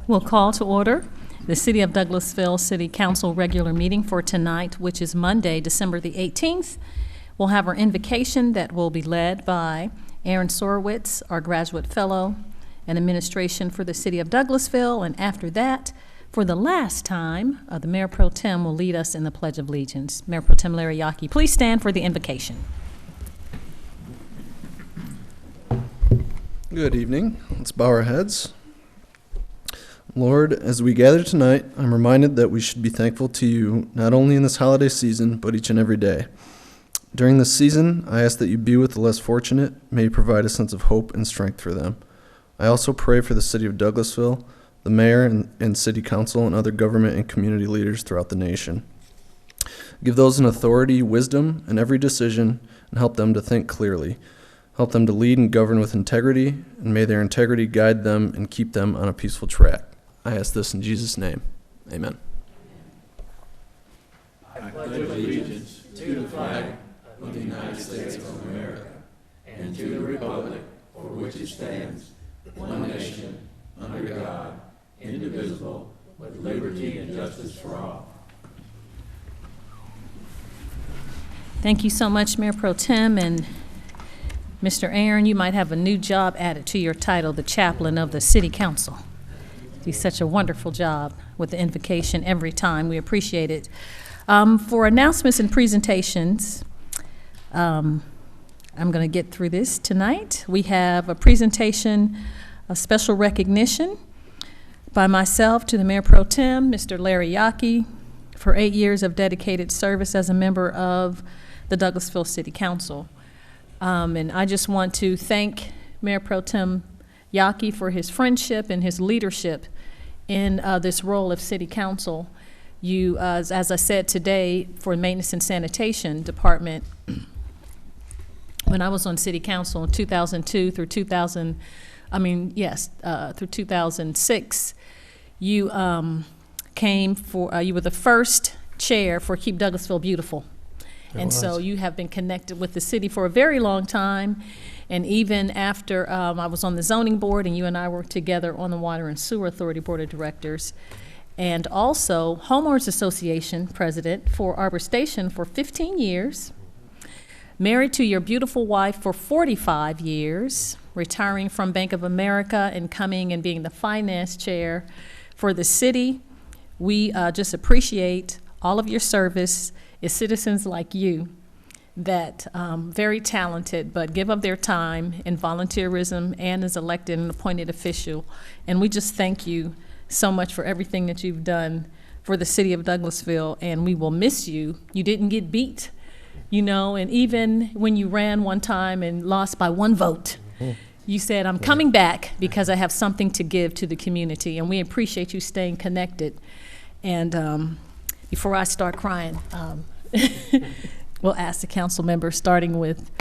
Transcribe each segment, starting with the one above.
We'll call to order the City of Douglasville City Council regular meeting for tonight, which is Monday, December the 18th. We'll have our invocation that will be led by Aaron Sorowitz, our graduate fellow and administration for the City of Douglasville. And after that, for the last time, the Mayor Pro Tem will lead us in the Pledge of Allegiance. Mayor Pro Tem Larry Yockey, please stand for the invocation. Good evening. Let's bow our heads. Lord, as we gather tonight, I'm reminded that we should be thankful to you not only in this holiday season, but each and every day. During this season, I ask that you be with the less fortunate, may you provide a sense of hope and strength for them. I also pray for the City of Douglasville, the mayor and city council, and other government and community leaders throughout the nation. Give those in authority wisdom in every decision and help them to think clearly. Help them to lead and govern with integrity, and may their integrity guide them and keep them on a peaceful track. I ask this in Jesus' name. Amen. I pledge allegiance to the flag of the United States of America and to the republic for which it stands, one nation, under God, indivisible, with liberty and justice for all. Thank you so much, Mayor Pro Tem. And Mr. Aaron, you might have a new job added to your title, the chaplain of the City Council. You do such a wonderful job with the invocation every time. We appreciate it. For announcements and presentations, I'm going to get through this tonight. We have a presentation of special recognition by myself to the Mayor Pro Tem, Mr. Larry Yockey, for 8 years of dedicated service as a member of the Douglasville City Council. And I just want to thank Mayor Pro Tem Yockey for his friendship and his leadership in this role of City Council. You, as I said today, for Maintenance and Sanitation Department, when I was on City Council in 2002 through 2006, you came for, you were the first chair for Keep Douglasville Beautiful. And so you have been connected with the city for a very long time. And even after I was on the zoning board and you and I worked together on the Water and Sewer Authority Board of Directors, and also Homeowners Association president for Arbor Station for 15 years, married to your beautiful wife for 45 years, retiring from Bank of America and coming and being the finance chair for the city. We just appreciate all of your service. It's citizens like you that very talented, but give up their time in volunteerism and as elected and appointed official. And we just thank you so much for everything that you've done for the City of Douglasville, and we will miss you. You didn't get beat, you know, and even when you ran one time and lost by 1 vote, you said, I'm coming back because I have something to give to the community, and we appreciate you staying connected. And before I start crying, we'll ask the council members, starting with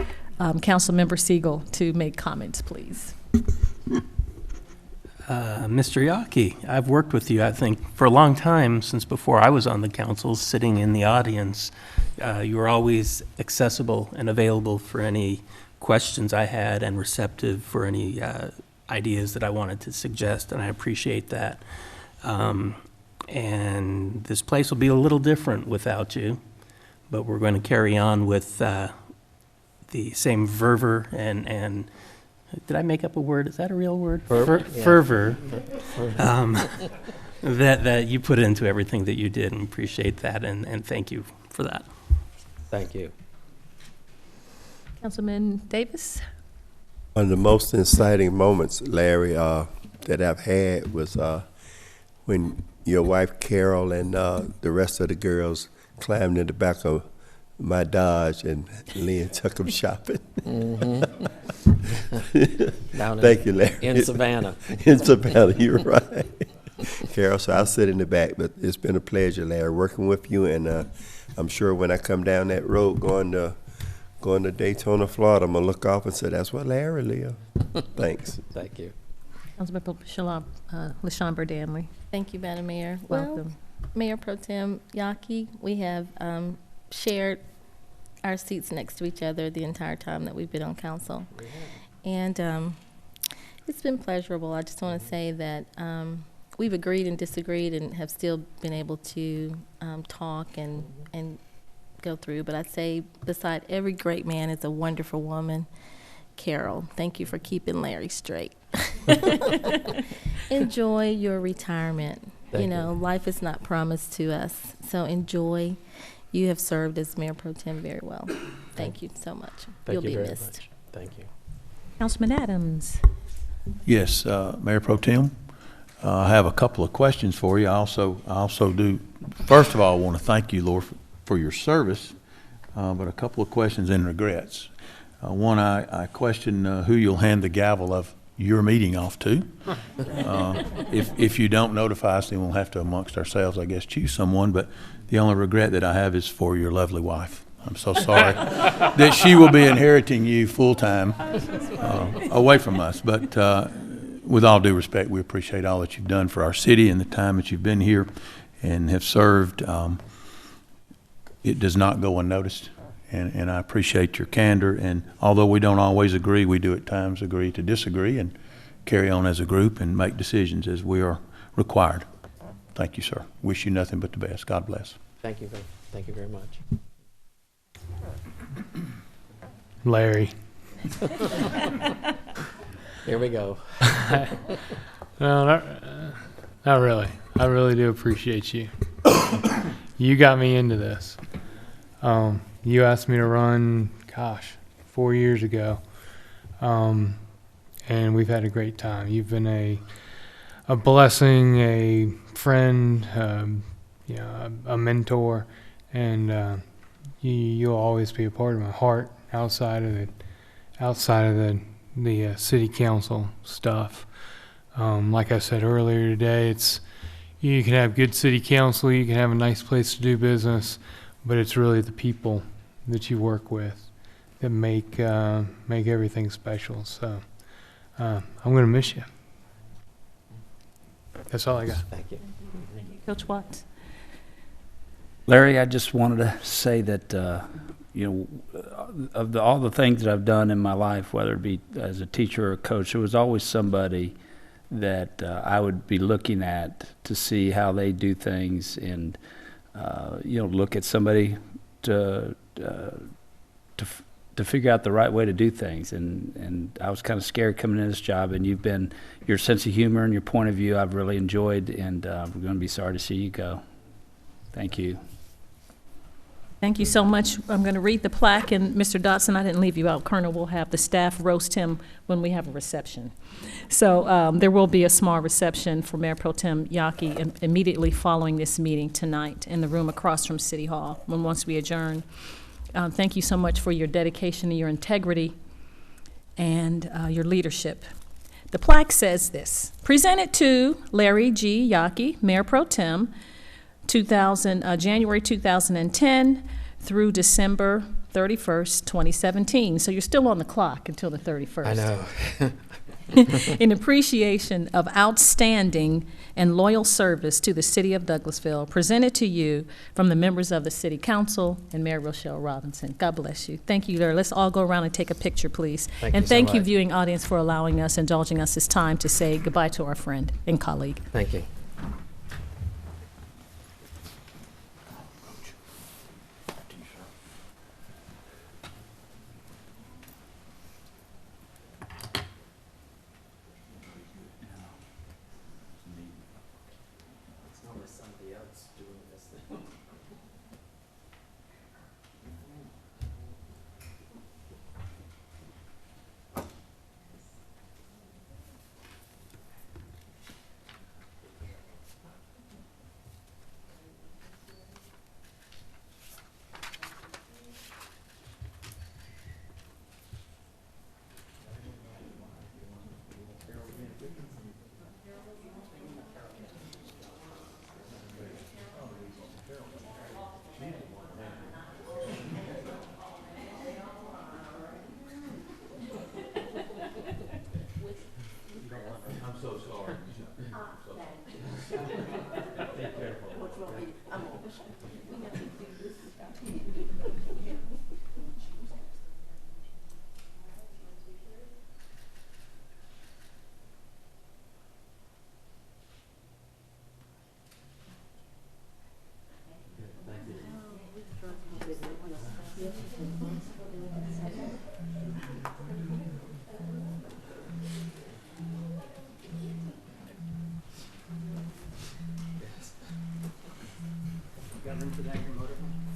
Council Member Siegel, to make comments, please. Mr. Yockey, I've worked with you, I think, for a long time, since before I was on the council, sitting in the audience. You were always accessible and available for any questions I had and receptive for any ideas that I wanted to suggest, and I appreciate that. And this place will be a little different without you, but we're going to carry on with the same fervor and did I make up a word? Is that a real word? Fervor. That you put into everything that you did, and appreciate that, and thank you for that. Thank you. Councilman Davis? One of the most inciting moments, Larry, that I've had was when your wife Carol and the rest of the girls climbed in the back of my Dodge and Lynn took them shopping. Thank you, Larry. In Savannah. In Savannah, you're right. Carol, so I'll sit in the back, but it's been a pleasure, Larry, working with you, and I'm sure when I come down that road going to Daytona, Florida, I'm going to look off and say, that's where Larry lives. Thanks. Thank you. Councilmember LaShawn Burdanley. Thank you, Madam Mayor. Welcome. Well, Mayor Pro Tem Yockey, we have shared our seats next to each other the entire time that we've been on council. And it's been pleasurable. I just want to say that we've agreed and disagreed and have still been able to talk and go through. But I'd say beside every great man is a wonderful woman. Carol, thank you for keeping Larry straight. Enjoy your retirement. Thank You know, you. life is not promised to us. So enjoy. You have served as Mayor Pro Tem very well. Thank you so much. Thank You'll you be very missed. much. Thank you. Councilman Adams. Yes, Mayor Pro Tem, I have a couple of questions for you. I also do, first of all, I want to thank you, Lord, for your service, but a couple of questions and regrets. One, I question who you'll hand the gavel of your meeting off to. If you don't notify us, then we'll have to, amongst ourselves, I guess, choose someone. But the only regret that I have is for your lovely wife. I'm so sorry that she will be inheriting you full-time away from us. But with all due respect, we appreciate all that you've done for our city and the time that you've been here and have served. It does not go unnoticed. And I appreciate your candor. And although we don't always agree, we do at times agree to disagree and carry on as a group and make decisions as we are required. Thank you, sir. Wish you nothing but the best. God bless. Thank you very much. Larry. Here we go. No, not really. I really do appreciate you. You got me into this. You asked me to run, 4 years ago, and we've had a great time. You've been a blessing, a friend, a mentor, and you'll always be a part of my heart outside of the city council stuff. Like I said earlier today, you can have good city council, you can have a nice place to do business, but it's really the people that you work with that make everything special. So I'm going to miss you. That's all I got. Thank you. Coach Watts. Larry, I just wanted to say that, of all the things that I've done in my life, whether it be as a teacher or a coach, there was always somebody that I would be looking at to see how they do things and, look at somebody to figure out the right way to do things. And I was kind of scared coming into this job, and your sense of humor and your point of view I've really enjoyed, and we're going to be sorry to see you go. Thank you. Thank you so much. I'm going to read the plaque, and Mr. Dotson, I didn't leave you out. Colonel will have the staff roast him when we have a reception. So there will be a small reception for Mayor Pro Tem Yaki immediately following this meeting tonight in the room across from City Hall once we adjourn. Thank you so much for your dedication and your integrity and your leadership. The plaque says this: presented to Larry G. Yaki, Mayor Pro Tem, January 2010 through December 31st, 2017. So you're still on the clock until the 31st. I know. In appreciation of outstanding and loyal service to the city of Douglasville, presented to you from the members of the City Council and Mayor Rochelle Robinson. God bless you. Thank you, Larry. Let's all go around and take a picture, please. Thank you, viewing audience, for allowing us, indulging us this time to say goodbye to our friend and colleague. Thank you.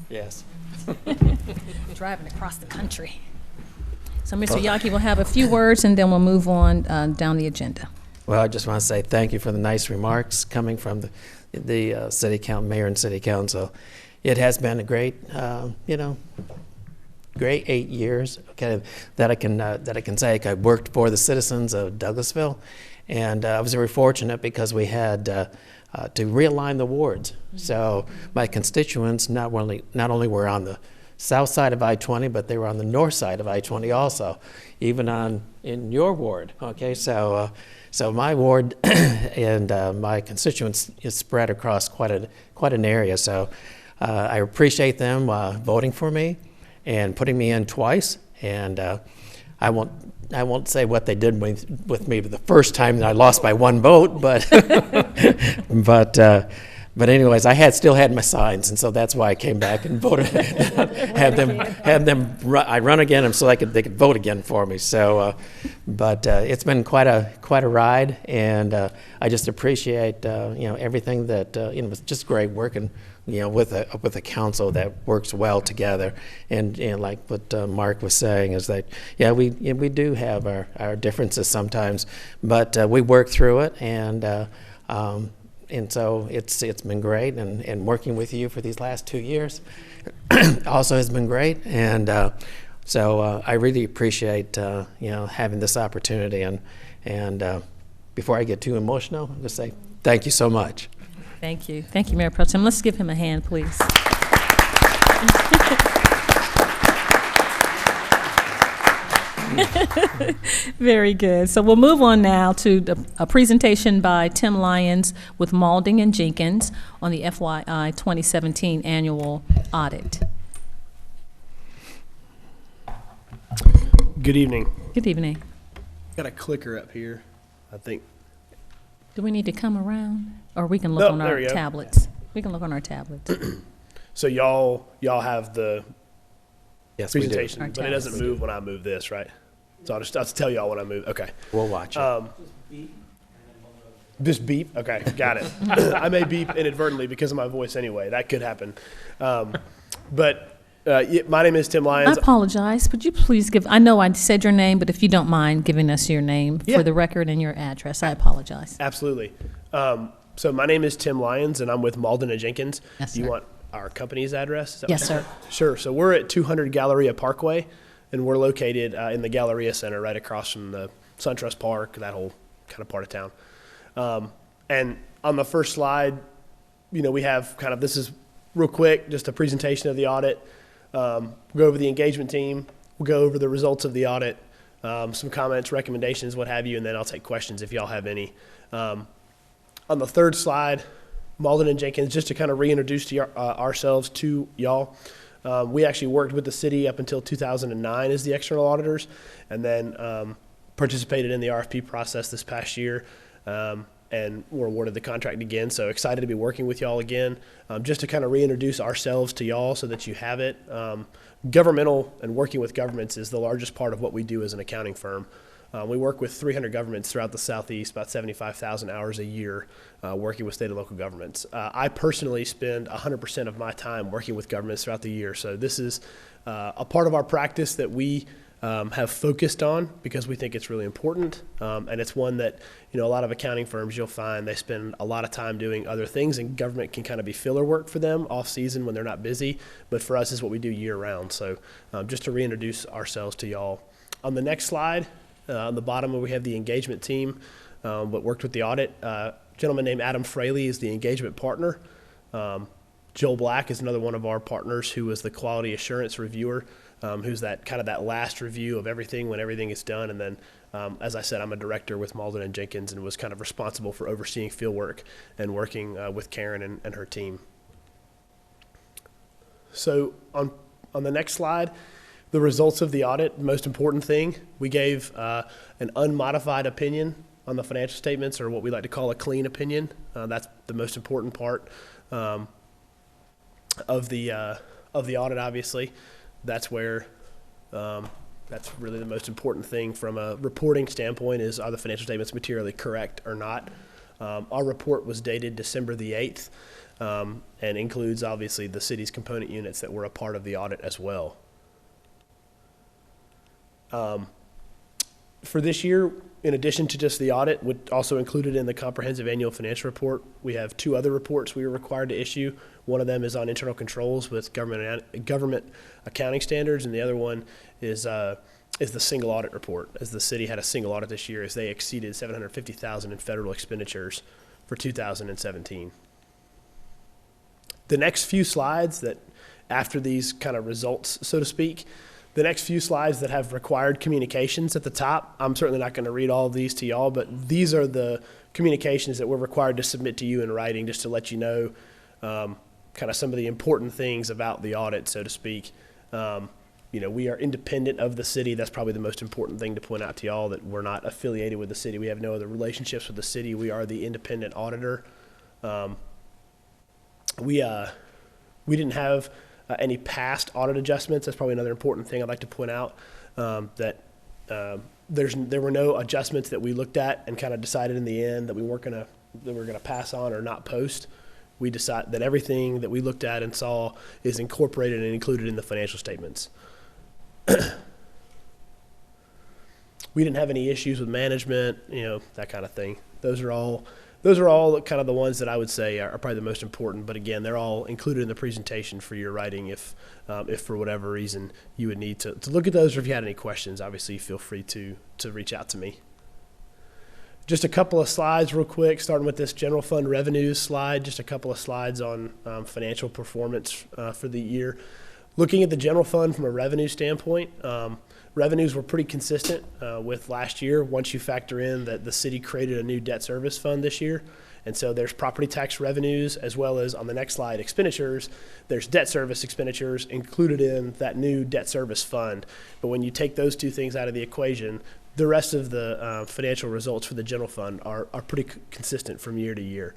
Yes. Driving across the country. So Mr. Yaki will have a few words, and then we'll move on down the agenda. Well, I just want to say thank you for the nice remarks coming from the city council, mayor and city council. It has been a great, great 8 years. That I can say I worked for the citizens of Douglasville, and I was very fortunate because we had to realign the wards. So my constituents not only were on the south side of I-20, but they were on the north side of I-20 also, even in your ward. Okay, so my ward and my constituents is spread across quite an area. So I appreciate them voting for me and putting me in twice. And I won't say what they did with me the first time that I lost by 1 vote, but but anyways, I still had my signs, and so that's why I came back and voted. I run again, so they could vote again for me. So, but it's been quite a ride, and I just appreciate everything that it was just great working with a council that works well together. And like what Mark was saying is that we do have our differences sometimes, but we work through it, and so it's been great, and working with you for these last 2 years also has been great, and so I really appreciate having this opportunity, and before I get too emotional, I'm going to say thank you so much. Thank you, Mayor Pro Tem. Let's give him a hand, please. Very good. So we'll move on now to a presentation by Tim Lyons with Maulding and Jenkins on the FYI 2017 annual audit. Good evening. Good evening. Got a clicker up here, I think. Do we need to come around, or we can look on our tablets? We can look on our tablets. So y'all have the Yes, presentation, we do. but it doesn't move when I move this, right? So I'll just tell y'all when I move. Okay. We'll watch it. Just beep? Okay, got it. I may beep inadvertently because of my voice anyway. That could happen. But my name is Tim Lyons. I apologize. Would you please I know I said your name, but if you don't mind giving us your name for the record and your address, I apologize. Absolutely. So my name is Tim Lyons, and I'm with Maulding and Jenkins. Yes, Do you sir. want our company's address? Yes, sir. Sure. So we're at 200 Galleria Parkway, and we're located in the Galleria Center right across from the SunTrust Park, that whole kind of part of town. And on the first slide, we have this is real quick, just a presentation of the audit. We'll go over the engagement team. We'll go over the results of the audit, some comments, recommendations, what have you, and then I'll take questions if y'all have any. On the third slide, Maulding and Jenkins, just to kind of reintroduce ourselves to y'all. We actually worked with the city up until 2009 as the external auditors, and then participated in the RFP process this past year, and were awarded the contract again. So excited to be working with y'all again, just to kind of reintroduce ourselves to y'all so that you have it. Governmental and working with governments is the largest part of what we do as an accounting firm. We work with 300 governments throughout the Southeast, about 75,000 hours a year, working with state and local governments. I personally spend 100% of my time working with governments throughout the year. So this is a part of our practice that we have focused on because we think it's really important. And it's one that, a lot of accounting firms, you'll find they spend a lot of time doing other things, and government can kind of be filler work for them off season when they're not busy. But for us, it's what we do year round. So just to reintroduce ourselves to y'all. On the next slide, on the bottom, we have the engagement team that worked with the audit. A gentleman named Adam Fraley is the engagement partner. Joel Black is another one of our partners who was the quality assurance reviewer, who's that last review of everything when everything is done. And then, as I said, I'm a director with Maulding and Jenkins and was kind of responsible for overseeing field work and working with Karen and her team. So on the next slide, the results of the audit, most important thing, we gave an unmodified opinion on the financial statements, or what we like to call a clean opinion. That's the most important part of the audit, obviously. That's where, that's really the most important thing from a reporting standpoint is, are the financial statements materially correct or not? Our report was dated December the 8th and includes, obviously, the city's component units that were a part of the audit as well. For this year, in addition to just the audit, also included in the comprehensive annual financial report, we have 2 other reports we were required to issue. One of them is on internal controls with government accounting standards, and the other one is the single audit report, as the city had a single audit this year as they exceeded $750,000 in federal expenditures for 2017. The next few slides that, after these kind of results, so to speak, the next few slides that have required communications at the top, I'm certainly not going to read all of these to y'all, but these are the communications that we're required to submit to you in writing, just to let you know kind of some of the important things about the audit, so to speak. We are independent of the city. That's probably the most important thing to point out to y'all, that we're not affiliated with the city. We have no other relationships with the city. We are the independent auditor. We didn't have any past audit adjustments. That's probably another important thing I'd like to point out, that there were no adjustments that we looked at and kind of decided in the end that we were gonna pass on or not post. We decided that everything that we looked at and saw is incorporated and included in the financial statements. We didn't have any issues with management, that kind of thing. Those are all kind of the ones that I would say are probably the most important. But again, they're all included in the presentation for your writing. If for whatever reason you would need to look at those, or if you had any questions, obviously feel free to reach out to me. Just a couple of slides real quick, starting with this general fund revenues slide, just a couple of slides on financial performance for the year. Looking at the general fund from a revenue standpoint, revenues were pretty consistent with last year once you factor in that the city created a new debt service fund this year. And so there's property tax revenues, as well as on the next slide, expenditures. There's debt service expenditures included in that new debt service fund. But when you take those two things out of the equation, the rest of the financial results for the general fund are pretty consistent from year to year.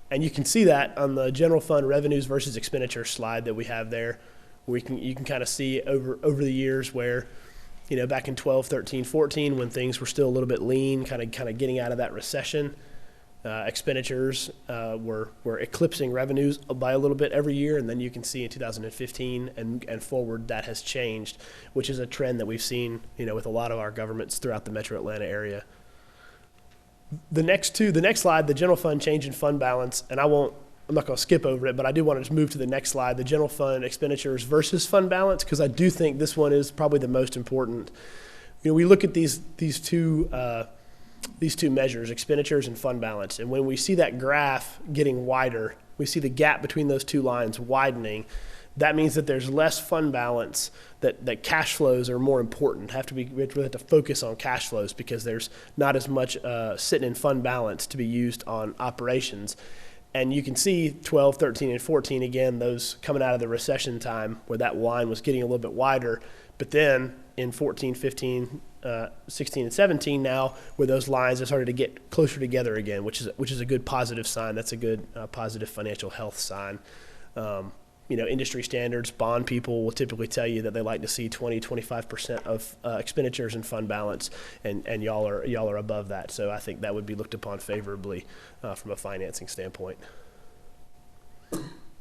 And you can see that on the general fund revenues versus expenditure slide that we have there, where you can kind of see over the years where, back in 12, 13, 14, when things were still a little bit lean, kind of getting out of that recession, expenditures were eclipsing revenues by a little bit every year. And then you can see in 2015 and forward that has changed, which is a trend that we've seen, with a lot of our governments throughout the metro Atlanta area. The next slide, the general fund change in fund balance, and I'm not going to skip over it, but I do want to just move to the next slide, the general fund expenditures versus fund balance, because I do think this one is probably the most important. We look at these two measures, expenditures and fund balance, and when we see that graph getting wider, we see the gap between those two lines widening. That means that there's less fund balance, that cash flows are more important. We really have to focus on cash flows because there's not as much sitting in fund balance to be used on operations. And you can see 12, 13, and 14, again, those coming out of the recession time where that line was getting a little bit wider. But then in 14, 15, 16, and 17 now, where those lines have started to get closer together again, which is a good positive sign. That's a good positive financial health sign. Industry standards, bond people will typically tell you that they like to see 20, 25% of expenditures in fund balance, and y'all are above that. So I think that would be looked upon favorably from a financing standpoint.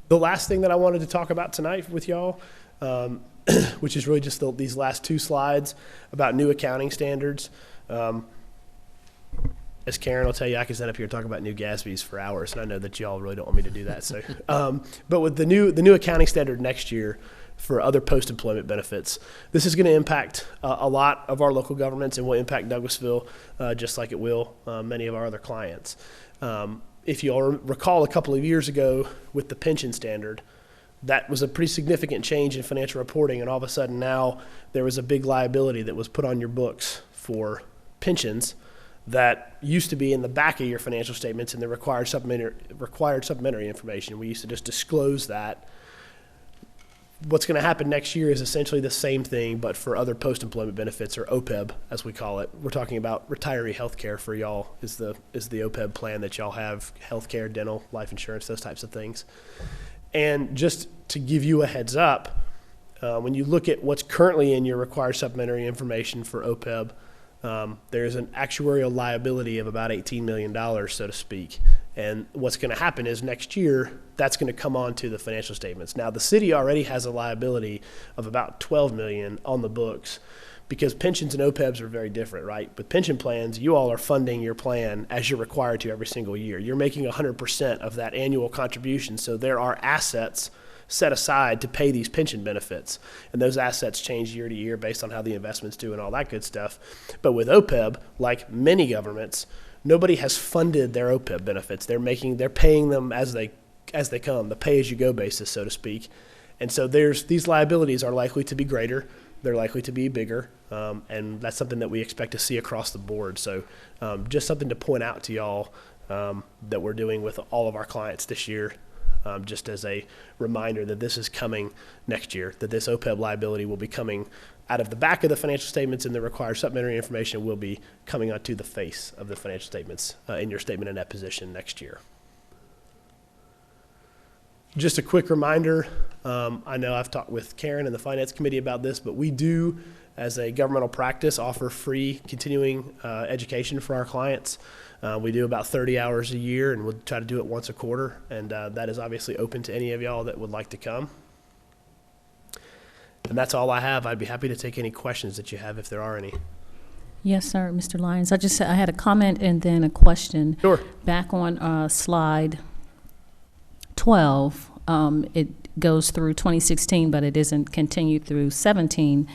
The last thing that I wanted to talk about tonight with y'all, which is really just these last two slides about new accounting standards. As Karen will tell you, I can stand up here and talk about new GASBs for hours, and I know that y'all really don't want me to do that. So, but with the new accounting standard next year for other post-employment benefits, this is going to impact a lot of our local governments and will impact Douglasville just like it will many of our other clients. If you all recall, a couple of years ago with the pension standard, that was a pretty significant change in financial reporting, and all of a sudden now there was a big liability that was put on your books for pensions that used to be in the back of your financial statements and the required supplementary information. We used to just disclose that. What's going to happen next year is essentially the same thing, but for other post-employment benefits, or OPEB, as we call it. We're talking about retiree health care for y'all is the OPEB plan that y'all have, health care, dental, life insurance, those types of things. And just to give you a heads up, when you look at what's currently in your required supplementary information for OPEB, there's an actuarial liability of about $18 million, so to speak. And what's going to happen is next year, that's going to come onto the financial statements. Now, the city already has a liability of about $12 million on the books because pensions and OPEBs are very different, right? With pension plans, you all are funding your plan as you're required to every single year. You're making 100% of that annual contribution, so there are assets set aside to pay these pension benefits. And those assets change year to year based on how the investments do and all that good stuff. But with OPEB, like many governments, nobody has funded their OPEB benefits. They're paying them as they come, the pay-as-you-go basis, so to speak. And so these liabilities are likely to be greater. They're likely to be bigger, and that's something that we expect to see across the board. So just something to point out to y'all that we're doing with all of our clients this year, just as a reminder that this is coming next year, that this OPEB liability will be coming out of the back of the financial statements, and the required supplementary information will be coming onto the face of the financial statements in your statement of net position next year. Just a quick reminder, I know I've talked with Karen and the Finance Committee about this, but we do, as a governmental practice, offer free continuing education for our clients. We do about 30 hours a year, and we'll try to do it once a quarter, and that is obviously open to any of y'all that would like to come. And that's all I have. I'd be happy to take any questions that you have if there are any. Yes, sir, Mr. Lyons. I had a comment and then a question. Sure. Back on slide 12, it goes through 2016, but it isn't continued through 17.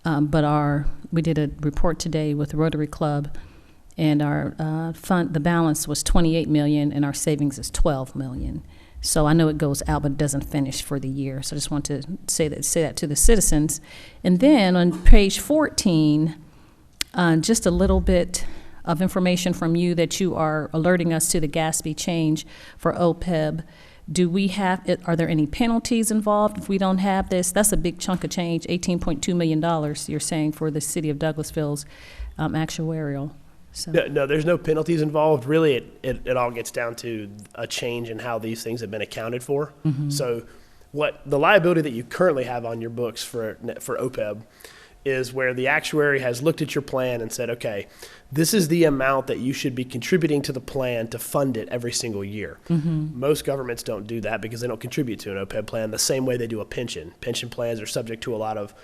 But we did a report today with Rotary Club, and our the balance was 28 million, and our savings is 12 million. So I know it goes out, but it doesn't finish for the year. So I just want to say that to the citizens. And then on page 14, just a little bit of information from you that you are alerting us to the Gatsby change for OPEB. Are there any penalties involved if we don't have this? That's a big chunk of change, $18.2 million, you're saying, for the city of Douglasville's actuarial. So. No, there's no penalties involved. Really, it all gets down to a change in how these things have been accounted for. Mm-hmm. So what the liability that you currently have on your books for OPEB is where the actuary has looked at your plan and said, okay, this is the amount that you should be contributing to the plan to fund it every single year. Mm-hmm. Most governments don't do that because they don't contribute to an OPEB plan the same way they do a pension. Pension plans are subject to a lot of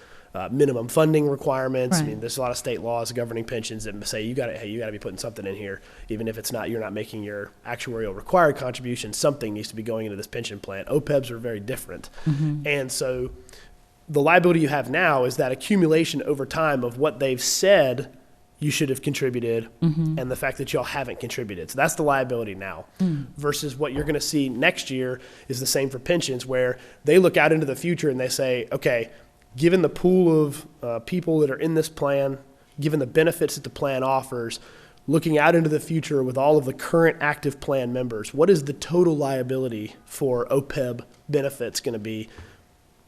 minimum funding requirements. Right. I mean, there's a lot of state laws governing pensions that say you got to be putting something in here, even if you're not making your actuarial required contribution. Something needs to be going into this pension plan. OPEBs are very different, and so the liability you have now is that accumulation over time of what they've said you should have contributed, and the fact that y'all haven't contributed. So that's the liability now. Versus what you're going to see next year is the same for pensions, where they look out into the future and they say, okay, given the pool of people that are in this plan, given the benefits that the plan offers, looking out into the future with all of the current active plan members, what is the total liability for OPEB benefits going to be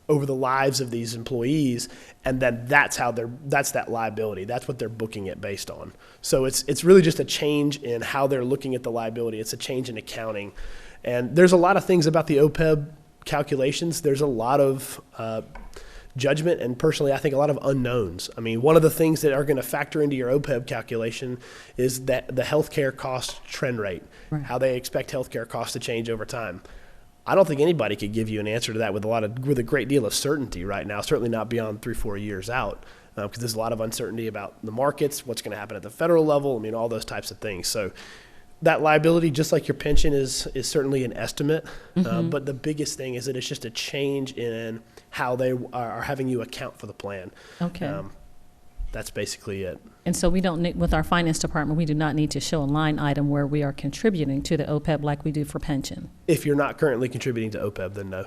over the lives of these employees? And then that's that liability. That's what they're booking it based on. So it's really just a change in how they're looking at the liability. It's a change in accounting. And there's a lot of things about the OPEB calculations. There's a lot of judgment, and personally, I think a lot of unknowns. I mean, one of the things that are going to factor into your OPEB calculation is that the healthcare cost trend rate, right, how they expect healthcare costs to change over time. I don't think anybody could give you an answer to that with a great deal of certainty right now, certainly not beyond 3-4 years out, because there's a lot of uncertainty about the markets, what's going to happen at the federal level, I mean, all those types of things. So that liability, just like your pension, is certainly an estimate, but the biggest thing is that it's just a change in how they are having you account for the plan. Okay. That's basically it. And so we don't need, with our finance department, we do not need to show a line item where we are contributing to the OPEB like we do for pension. If you're not currently contributing to OPEB, then no.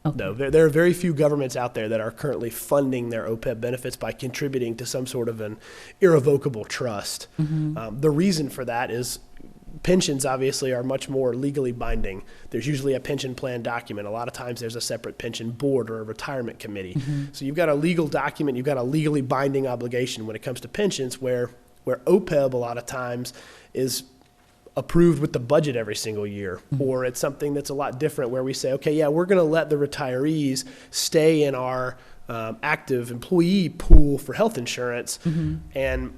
Okay. No, there are very few governments out there that are currently funding their OPEB benefits by contributing to some sort of an irrevocable trust. The reason for that is pensions obviously are much more legally binding. There's usually a pension plan document. A lot of times there's a separate pension board or a retirement committee. So you've got a legal document, you've got a legally binding obligation when it comes to pensions, where OPEB a lot of times is approved with the budget every single year, or it's something that's a lot different where we say, okay, yeah, we're going to let the retirees stay in our active employee pool for health insurance, and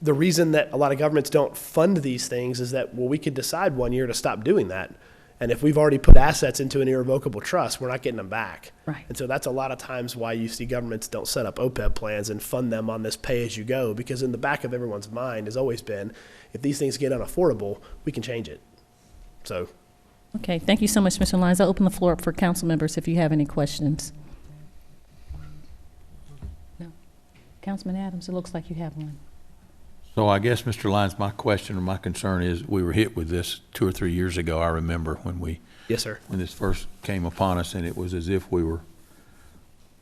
the reason that a lot of governments don't fund these things is that, well, we could decide one year to stop doing that. And if we've already put assets into an irrevocable trust, we're not getting them back. Right. And so that's a lot of times why you see governments don't set up OPEB plans and fund them on this pay-as-you-go, because in the back of everyone's mind has always been, if these things get unaffordable, we can change it. So. Okay, thank you so much, Mr. Lyons. I'll open the floor up for council members if you have any questions. No. Councilman Adams, it looks like you have one. So I guess, Mr. Lyons, my question or my concern is, we were hit with this 2 or 3 years ago, I remember, Yes, sir. when this first came upon us, and it was as if we were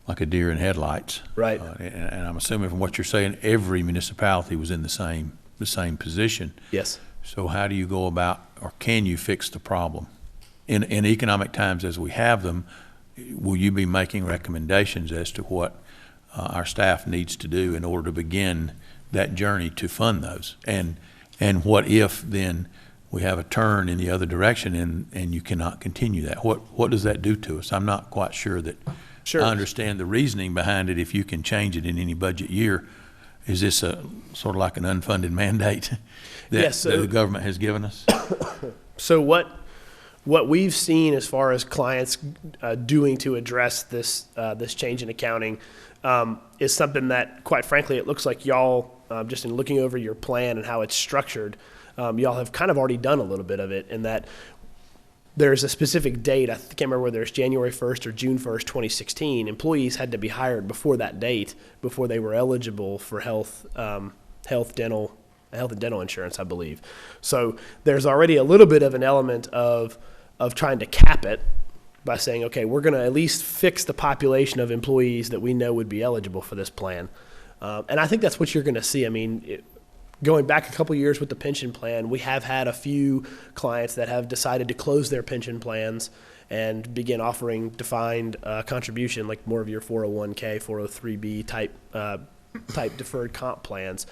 like a deer in headlights. Right. And I'm assuming from what you're saying, every municipality was in the same position. Yes. So how do you go about, or can you fix the problem? In economic times as we have them, will you be making recommendations as to what our staff needs to do in order to begin that journey to fund those? And what if then we have a turn in the other direction and you cannot continue that? What does that do to us? I'm not quite sure that Sure. I understand the reasoning behind it. If you can change it in any budget year, is this a sort of like an unfunded mandate that, Yes, so- that the government has given us? So what we've seen as far as clients doing to address this change in accounting is something that, quite frankly, it looks like y'all, just in looking over your plan and how it's structured, y'all have kind of already done a little bit of it, in that there's a specific date. I can't remember whether it's January 1st or June 1st, 2016. Employees had to be hired before that date, before they were eligible for health and dental insurance, I believe. So there's already a little bit of an element of trying to cap it by saying, okay, we're going to at least fix the population of employees that we know would be eligible for this plan. And I think that's what you're going to see. I mean, going back a couple years with the pension plan, we have had a few clients that have decided to close their pension plans and begin offering defined contribution, like more of your 401k, 403b type deferred comp plans.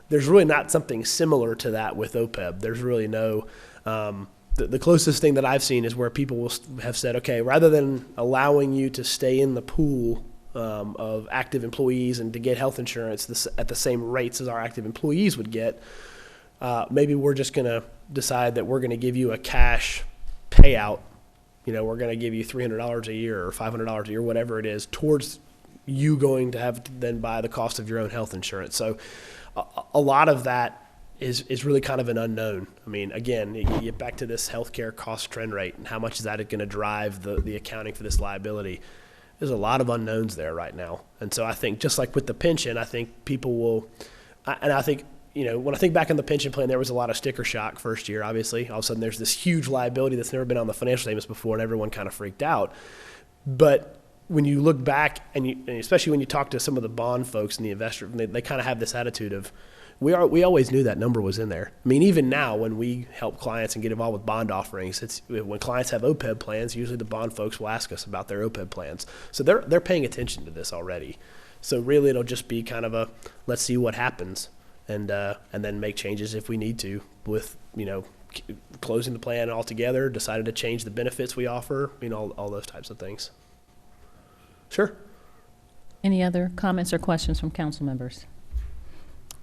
There's really not something similar to that with OPEB. There's really no, the closest thing that I've seen is where people will have said, okay, rather than allowing you to stay in the pool of active employees and to get health insurance at the same rates as our active employees would get, maybe we're just going to decide that we're going to give you a cash payout. You know, we're going to give you $300 a year or $500 a year, whatever it is, towards you going to have to then buy the cost of your own health insurance. So a lot of that is really kind of an unknown. I mean, again, you get back to this healthcare cost trend rate and how much is that going to drive the accounting for this liability. There's a lot of unknowns there right now. And so I think just like with the pension, I think people will, and I think, you know, when I think back on the pension plan, there was a lot of sticker shock first year, obviously. All of a sudden there's this huge liability that's never been on the financial statements before, and everyone kind of freaked out. But when you look back, and especially when you talk to some of the bond folks and the investor, they kind of have this attitude of, we always knew that number was in there. I mean, even now when we help clients and get involved with bond offerings, it's when clients have OPEB plans, usually the bond folks will ask us about their OPEB plans. So they're paying attention to this already. So really it'll just be kind of a, let's see what happens, and then make changes if we need to with, you know, closing the plan altogether, decided to change the benefits we offer, you know, all those types of things. Sure. Any other comments or questions from council members?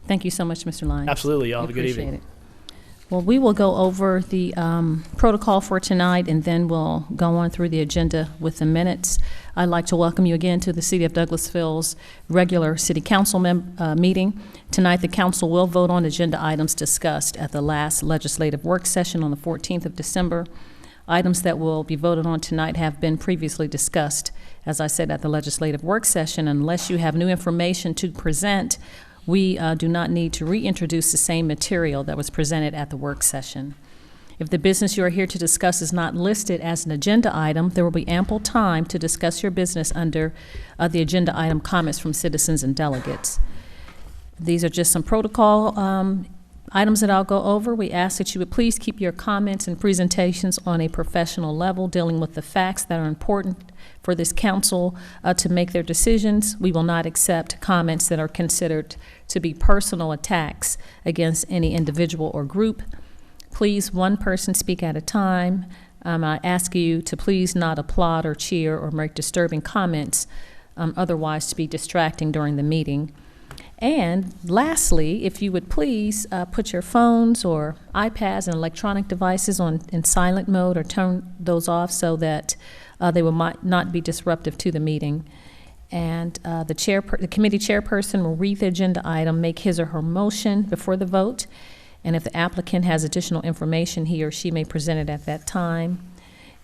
Thank you so much, Mr. Lyons. Absolutely. Y'all have a good Appreciate evening. it. Well, we will go over the protocol for tonight, and then we'll go on through the agenda with the minutes. I'd like to welcome you again to the City of Douglasville's regular City Council meeting. Tonight, the council will vote on agenda items discussed at the last legislative work session on the 14th of December. Items that will be voted on tonight have been previously discussed, as I said, at the legislative work session. Unless you have new information to present, we do not need to reintroduce the same material that was presented at the work session. If the business you are here to discuss is not listed as an agenda item, there will be ample time to discuss your business under the agenda item comments from citizens and delegates. These are just some protocol items that I'll go over. We ask that you would please keep your comments and presentations on a professional level, dealing with the facts that are important for this council to make their decisions. We will not accept comments that are considered to be personal attacks against any individual or group. Please, one person speak at a time. I ask you to please not applaud or cheer or make disturbing comments, otherwise to be distracting during the meeting. And lastly, if you would please put your phones or iPads and electronic devices in silent mode or turn those off so that they will not be disruptive to the meeting. And the committee chairperson will read the agenda item, make his or her motion before the vote, and if the applicant has additional information, he or she may present it at that time.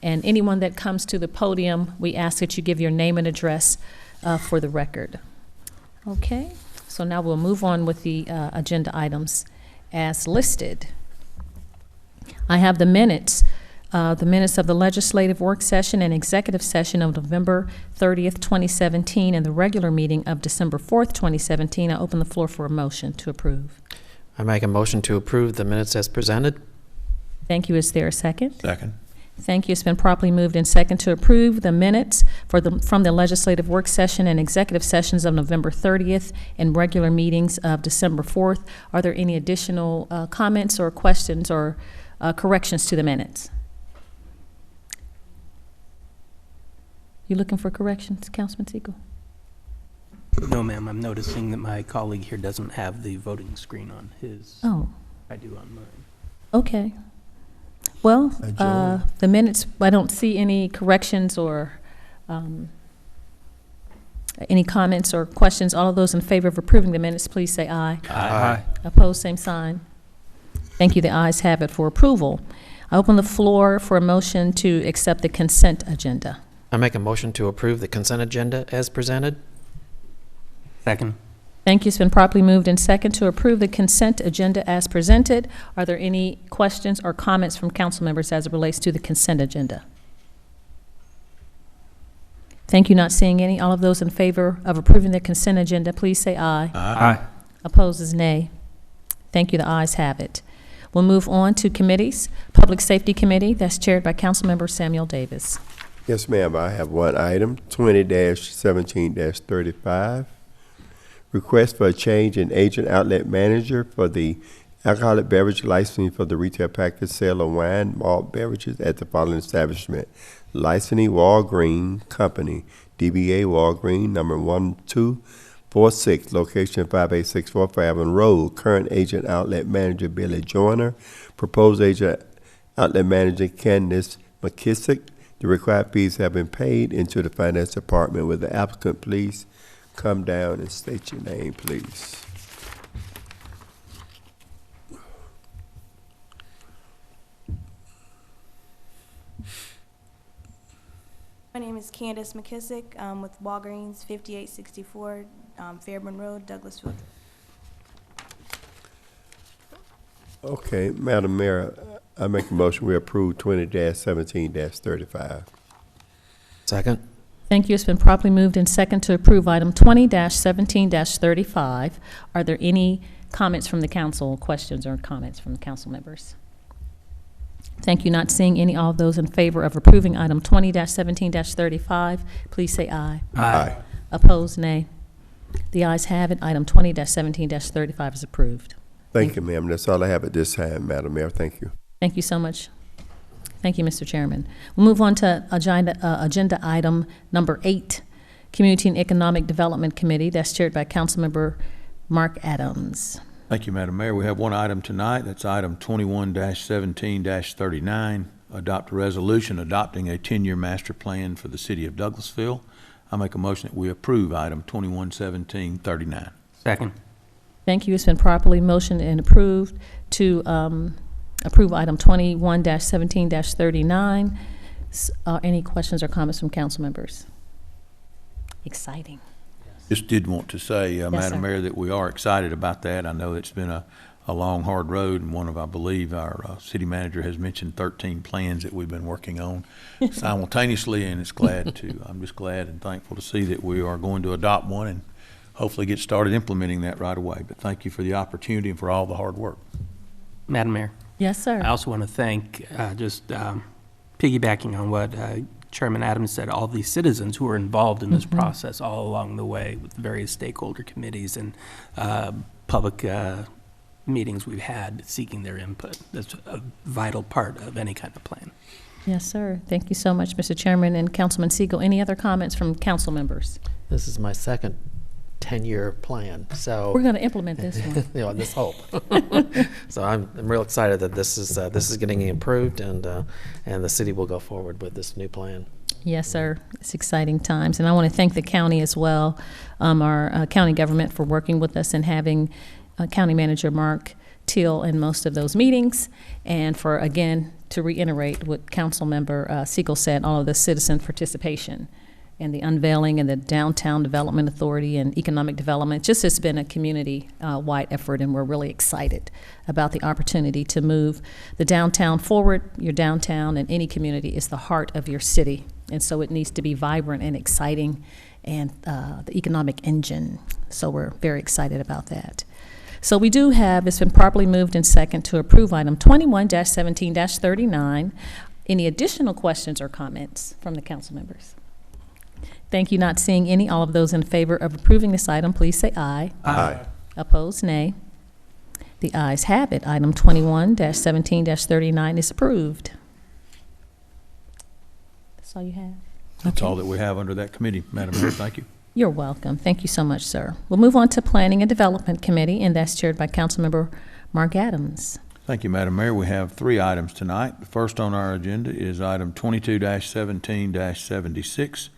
And anyone that comes to the podium, we ask that you give your name and address for the record. Okay, so now we'll move on with the agenda items as listed. I have the minutes of the legislative work session and executive session of November 30th, 2017, and the regular meeting of December 4th, 2017. I open the floor for a motion to approve. I make a motion to approve the minutes as presented. Thank you. Is there a second? Second. Thank you. It's been properly moved and second to approve the minutes from the legislative work session and executive sessions of November 30th and regular meetings of December 4th. Are there any additional comments or questions or corrections to the minutes? You looking for corrections, Councilman Siegel? No, ma'am. I'm noticing that my colleague here doesn't have the voting screen on his. Oh, I do on mine. okay. Well, the minutes, I don't see any corrections or any comments or questions. All of those in favor of approving the minutes, please say aye. Aye. Opposed, same sign. Thank you. The ayes have it for approval. I open the floor for a motion to accept the consent agenda. I make a motion to approve the consent agenda as presented. Second. Thank you. It's been properly moved and second to approve the consent agenda as presented. Are there any questions or comments from council members as it relates to the consent agenda? Thank you. Not seeing any. All of those in favor of approving the consent agenda, please say aye. Aye. Opposed is nay. Thank you. The ayes have it. We'll move on to committees. Public Safety Committee, that's chaired by Councilmember Samuel Davis. Yes, ma'am. I have one item, 20-17-35. Request for a change in agent outlet manager for the alcoholic beverage licensing for the retail package sale of wine, malt beverages at the following establishment: Licensing Walgreen Company, DBA Walgreen, number 1246, location 586 Fairhaven Road. Current agent outlet manager Billy Joyner. Proposed agent outlet manager Candice McKissick. The required fees have been paid into the finance department. With the applicant, please come down and state your name, please. My name is Candice McKissick with Walgreens, 5864 Fairburn Road, Douglasville. Okay, Madam Mayor, I make a motion we approve 20-17-35. Second. Thank you. It's been properly moved and second to approve item 20-17-35. Are there any comments from the council, questions or comments from the council members? Thank you. Not seeing any. All of those in favor of approving item 20-17-35, please say aye. Aye. Opposed, nay. The ayes have it. Item 20-17-35 is approved. Thank you, ma'am. That's all I have at this time, Madam Mayor. Thank you. Thank you so much. Thank you, Mr. Chairman. We'll move on to agenda item number 8, Community and Economic Development Committee. That's chaired by Councilmember Mark Adams. Thank you, Madam Mayor. We have one item tonight. That's item 21-17-39. Adopt a resolution adopting a 10-year master plan for the city of Douglasville. I make a motion that we approve item 21-17-39. Second. Thank you. It's been properly motioned and approved to approve item 21-17-39. Any questions or comments from council members? Exciting. Just did want to say, sir. Madam Mayor, that we are excited about that. I know it's been a long, hard road, and I believe our city manager has mentioned 13 plans that we've been working on simultaneously, and I'm just glad and thankful to see that we are going to adopt one and hopefully get started implementing that right away. But thank you for the opportunity and for all the hard work. Madam Mayor. Yes, sir. I also want to thank, piggybacking on what Chairman Adams said, all the citizens who are involved in this process all along the way with various stakeholder committees and public meetings we've had seeking their input. That's a vital part of any kind of plan. Yes, sir. Thank you so much, Mr. Chairman and Councilman Siegel. Any other comments from council members? This is my second 10-year plan. So We're going to implement this one. you know, this hope. So I'm real excited that this is getting improved, and the city will go forward with this new plan. Yes, sir. It's exciting times. And I want to thank the county as well, our county government, for working with us and having County Manager Mark Teal in most of those meetings, and for, again, to reiterate what Council Member Siegel said, all of the citizen participation and the unveiling and the Downtown Development Authority and economic development. Just has been a community-wide effort, and we're really excited about the opportunity to move the downtown forward. Your downtown in any community is the heart of your city, and so it needs to be vibrant and exciting, and the economic engine. So we're very excited about that. So we do have, it's been properly moved and second to approve item 21-17-39. Any additional questions or comments from the council members? Thank you. Not seeing any. All of those in favor of approving this item, please say aye. Aye. Opposed, nay. The ayes have it. Item 21-17-39 is approved. That's all you have? That's all that we have under that committee, Madam Mayor. Thank you. You're welcome. Thank you so much, sir. We'll move on to Planning and Development Committee, and that's chaired by Councilmember Mark Adams. Thank you, Madam Mayor. We have 3 items tonight. The first on our agenda is item 22-17-76.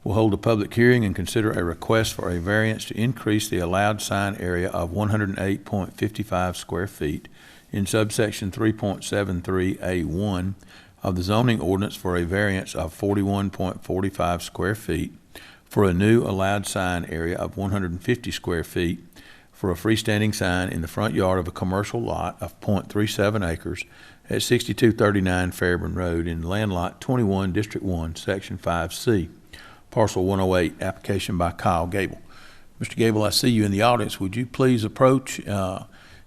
We'll hold a public hearing and consider a request for a variance to increase the allowed sign area of 108.55 square feet in subsection 3.73A1 of the zoning ordinance for a variance of 41.45 square feet for a new allowed sign area of 150 square feet for a freestanding sign in the front yard of a commercial lot of .37 acres at 6239 Fairburn Road in land lot 21, District 1, Section 5C, Parcel 108, application by Kyle Gable. Mr. Gable, I see you in the audience. Would you please approach,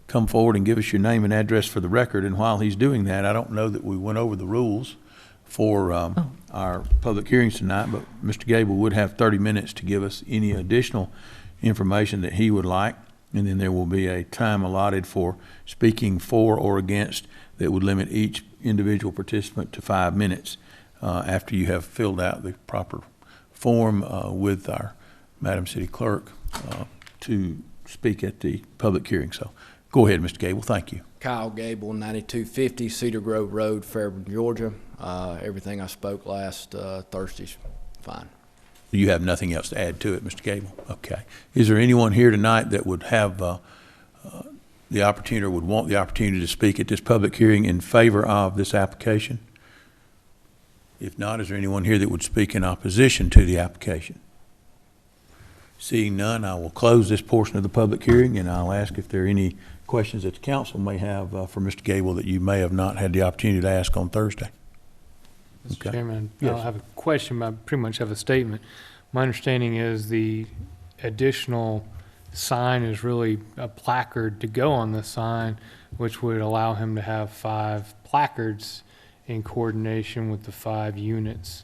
come forward and give us your name and address for the record? And while he's doing that, I don't know that we went over the rules for our public hearings tonight, but Mr. Gable would have 30 minutes to give us any additional information that he would like, and then there will be a time allotted for speaking for or against that would limit each individual participant to 5 minutes after you have filled out the proper form with our Madam City Clerk to speak at the public hearing. So go ahead, Mr. Gable. Thank you. Kyle Gable, 9250 Cedar Grove Road, Fairburn, Georgia. Everything I spoke last Thursday's fine. You have nothing else to add to it, Mr. Gable? Okay. Is there anyone here tonight that would have the opportunity or would want the opportunity to speak at this public hearing in favor of this application? If not, is there anyone here that would speak in opposition to the application? Seeing none, I will close this portion of the public hearing, and I'll ask if there are any questions that the council may have for Mr. Gable that you may have not had the opportunity to ask on Thursday. Mr. Okay. Chairman, I Yes. don't have a question, but I pretty much have a statement. My understanding is the additional sign is really a placard to go on the sign, which would allow him to have 5 placards in coordination with the 5 units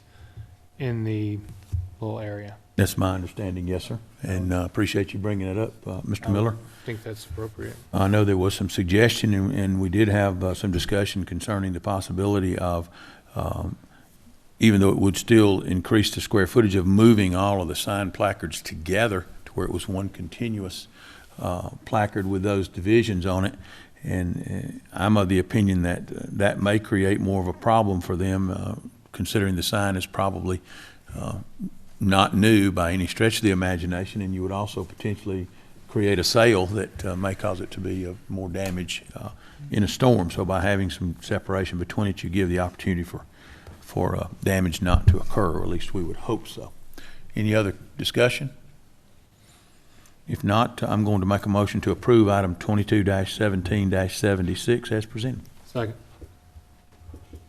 in the little area. That's my understanding, yes, sir. And appreciate you bringing it up, Mr. Miller. I think that's appropriate. I know there was some suggestion, and we did have some discussion concerning the possibility of, even though it would still increase the square footage, of moving all of the sign placards together to where it was one continuous placard with those divisions on it. And I'm of the opinion that that may create more of a problem for them, considering the sign is probably not new by any stretch of the imagination, and you would also potentially create a sale that may cause it to be of more damage in a storm. So by having some separation between it, you give the opportunity for damage not to occur, or at least we would hope so. Any other discussion? If not, I'm going to make a motion to approve item 22-17-76 as presented. Second.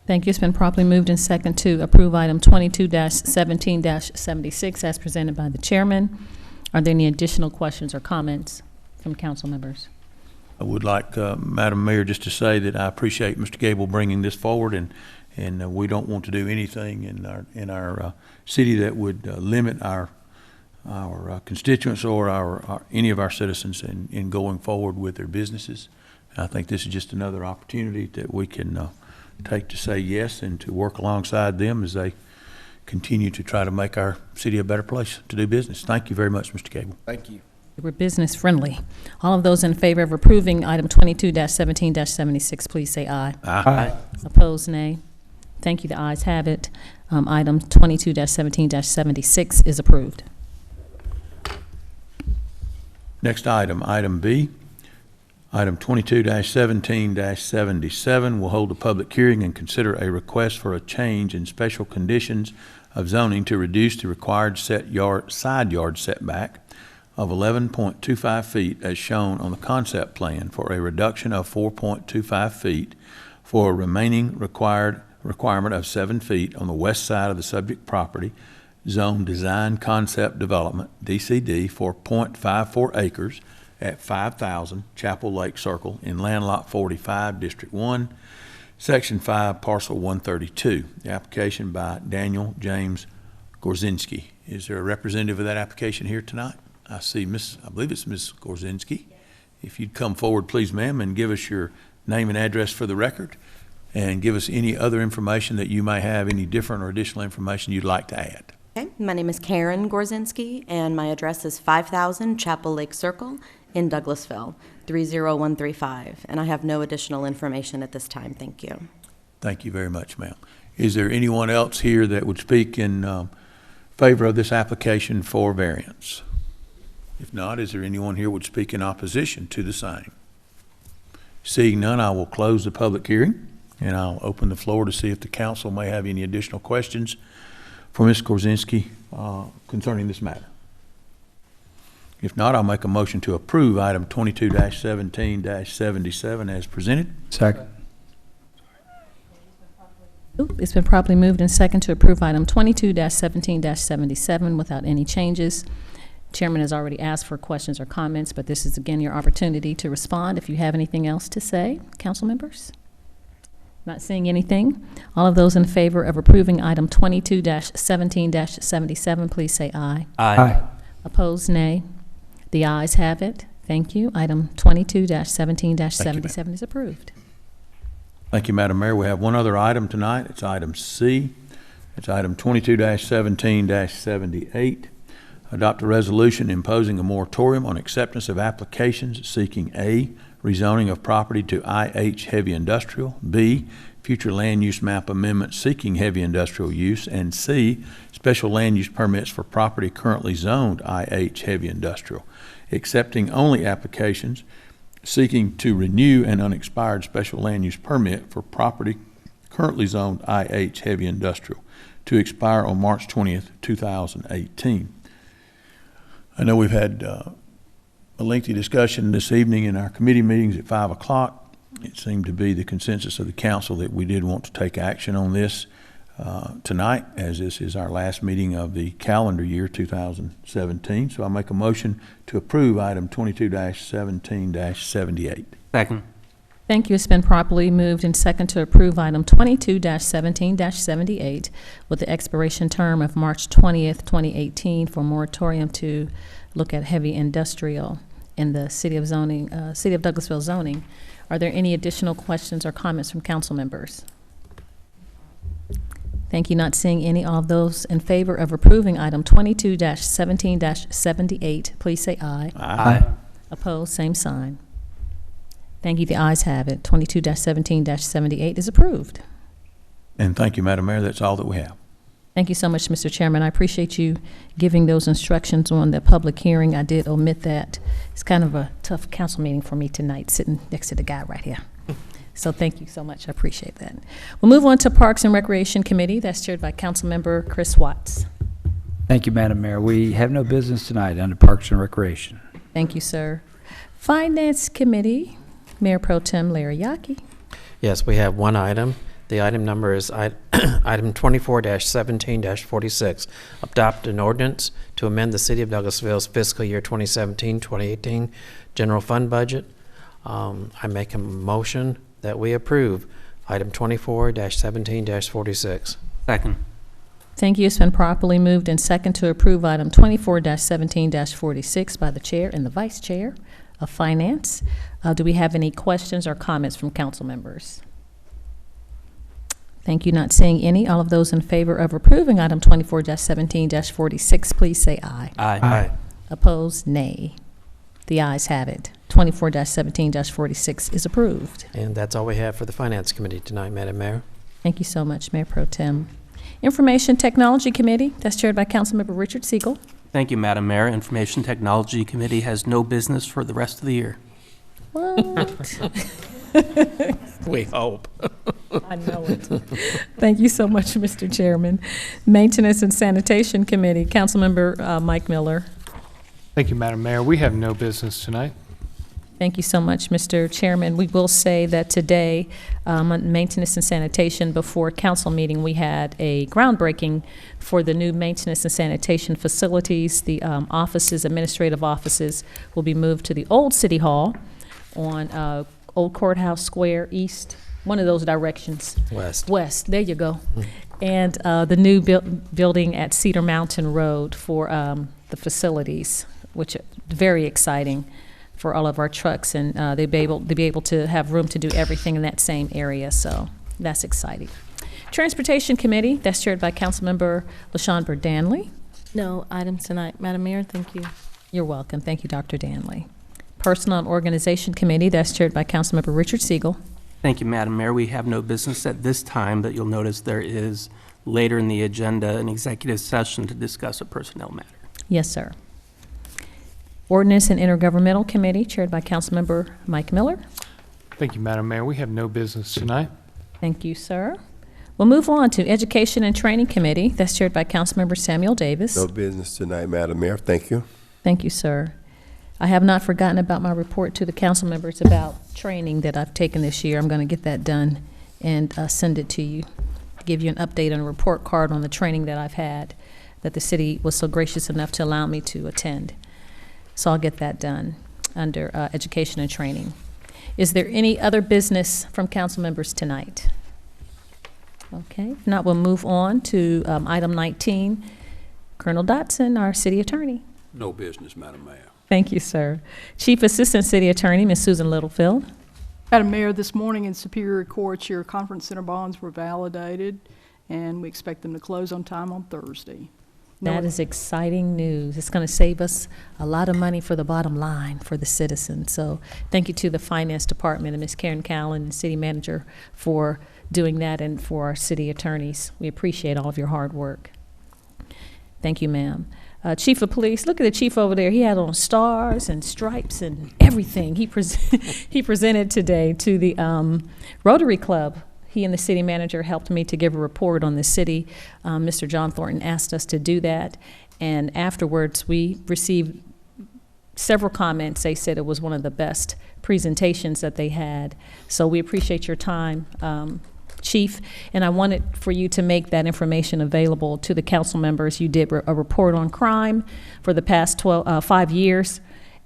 Thank you. It's been properly moved and second to approve item 22-17-76 as presented by the chairman. Are there any additional questions or comments from council members? I would like, Madam Mayor, just to say that I appreciate Mr. Gable bringing this forward, and we don't want to do anything in our city that would limit our constituents or any of our citizens in going forward with their businesses. I think this is just another opportunity that we can take to say yes and to work alongside them as they continue to try to make our city a better place to do business. Thank you very much, Mr. Cable. Thank you. We're business friendly. All of those in favor of approving item 22-17-76, please say aye. Aye. Opposed, nay. Thank you, the ayes have it. Item 22-17-76 is approved. Next item, item B. Item 22-17-77 will hold a public hearing and consider a request for a change in special conditions of zoning to reduce the required side yard setback of 11.25 feet as shown on the concept plan for a reduction of 4.25 feet for a remaining requirement of 7 feet on the west side of the subject property, Zone Design Concept Development, DCD, for 0.54 acres at 5,000 Chapel Lake Circle in Land Lot 45, District 1, Section 5, Parcel 132. The application by Daniel James Gorzinski. Is there a representative of that application here tonight? I see I believe it's Ms. Gorzinski. If you'd come forward, please, ma'am, and give us your name and address for the record, and give us any other information that you may have, any different or additional information you'd like to add. Okay, my name is Karen Gorzinski, and my address is 5000 Chapel Lake Circle in Douglasville, 30135, and I have no additional information at this time. Thank you. Thank you very much, ma'am. Is there anyone else here that would speak in favor of this application for variance? If not, is there anyone here who would speak in opposition to the same? Seeing none, I will close the public hearing, and I'll open the floor to see if the council may have any additional questions for Ms. Gorzinski concerning this matter. If not, I'll make a motion to approve item 22-17-77 as presented. Second. It's been properly moved and second to approve item 22-17-77 without any changes. Chairman has already asked for questions or comments, but this is again your opportunity to respond if you have anything else to say, council members. Not seeing anything. All of those in favor of approving item 22-17-77, please say aye. Aye. Opposed, nay. The ayes have it. Thank you. Item 22-17-77 is approved. Thank you, Madam Mayor. We have one other item tonight. It's item C. It's item 22-17-78. Adopt a resolution imposing a moratorium on acceptance of applications seeking A, rezoning of property to IH heavy industrial, B, future land use map amendment seeking heavy industrial use, and C, special land use permits for property currently zoned IH heavy industrial, accepting only applications seeking to renew an unexpired special land use permit for property currently zoned IH heavy industrial to expire on March 20th, 2018. I know we've had a lengthy discussion this evening in our committee meetings at 5 o'clock. It seemed to be the consensus of the council that we did want to take action on this tonight, as this is our last meeting of the calendar year 2017. So I make a motion to approve item 22-17-78. Second. Thank you. It's been properly moved and second to approve item 22-17-78 with the expiration term of March 20th, 2018 for moratorium to look at heavy industrial in the City of Douglasville zoning. Are there any additional questions or comments from council members? Thank you. Not seeing any. All of those in favor of approving item 22-17-78, please say aye. Aye. Opposed, same sign. Thank you. The ayes have it. 22-17-78 is approved. And thank you, Madam Mayor. That's all that we have. Thank you so much, Mr. Chairman. I appreciate you giving those instructions on the public hearing. I did omit that. It's kind of a tough council meeting for me tonight, sitting next to the guy right here. So thank you so much. I appreciate that. We'll move on to Parks and Recreation Committee. That's chaired by Councilmember Chris Watts. Thank you, Madam Mayor. We have no business tonight under Parks and Recreation. Thank you, sir. Finance Committee, Mayor Pro Tem Larry Yaki. Yes, we have one item. The item number is item 24-17-46. Adopt an ordinance to amend the City of Douglasville's fiscal year 2017-2018 general fund budget. I make a motion that we approve item 24-17-46. Second. Thank you. It's been properly moved and second to approve item 24-17-46 by the chair and the vice chair of Finance. Do we have any questions or comments from council members? Thank you. Not seeing any. All of those in favor of approving item 24-17-46, please say aye. Aye. Opposed, nay. The ayes have it. 24-17-46 is approved. And that's all we have for the Finance Committee tonight, Madam Mayor. Thank you so much, Mayor Pro Tem. Information Technology Committee, that's chaired by Councilmember Richard Siegel. Thank you, Madam Mayor. Information Technology Committee has no business for the rest of the year. What? We hope. I know it. Thank you so much, Mr. Chairman. Maintenance and Sanitation Committee, Councilmember Mike Miller. Thank you, Madam Mayor. We have no business tonight. Thank you so much, Mr. Chairman. We will say that today, on Maintenance and Sanitation, before council meeting, we had a groundbreaking for the new maintenance and sanitation facilities. The offices, administrative offices, will be moved to the old City Hall on Old Courthouse Square East, one of those directions. West, there you go. And the new building at Cedar Mountain Road for the facilities, which is very exciting for all of our trucks, and they'll be able to have room to do everything in that same area, so that's exciting. Transportation Committee, that's chaired by Councilmember LaShawn Danley. No items tonight, Madam Mayor. Thank you. You're welcome. Thank you, Dr. Danley. Personal and Organization Committee, that's chaired by Councilmember Richard Siegel. Thank you, Madam Mayor. We have no business at this time, but you'll notice there is later in the agenda an executive session to discuss a personnel matter. Yes, sir. Ordinance and Intergovernmental Committee, chaired by Councilmember Mike Miller. Thank you, Madam Mayor. We have no business tonight. Thank you, sir. We'll move on to Education and Training Committee. That's chaired by Councilmember Samuel Davis. No business tonight, Madam Mayor. Thank you. Thank you, sir. I have not forgotten about my report to the council members about training that I've taken this year. I'm going to get that done and send it to you, give you an update on a report card on the training that I've had that the city was so gracious enough to allow me to attend. So I'll get that done under Education and Training. Is there any other business from council members tonight? Okay, if not, we'll move on to item 19. Colonel Dotson, our city attorney. No business, Madam Mayor. Thank you, sir. Chief Assistant City Attorney, Ms. Susan Littlefield. Madam Mayor, this morning in Superior Court, your conference center bonds were validated, and we expect them to close on time on Thursday. That is exciting news. It's going to save us a lot of money for the bottom line for the citizens. So thank you to the Finance Department and Ms. Karen Callan and City Manager for doing that, and for our city attorneys. We appreciate all of your hard work. Thank you, ma'am. Chief of Police, look at the chief over there. He had on stars and stripes and everything. He presented today to the Rotary Club. He and the city manager helped me to give a report on the city. Mr. John Thornton asked us to do that, and afterwards we received several comments. They said it was one of the best presentations that they had. So we appreciate your time, Chief, and I wanted for you to make that information available to the council members. You did a report on crime for the past 5 years,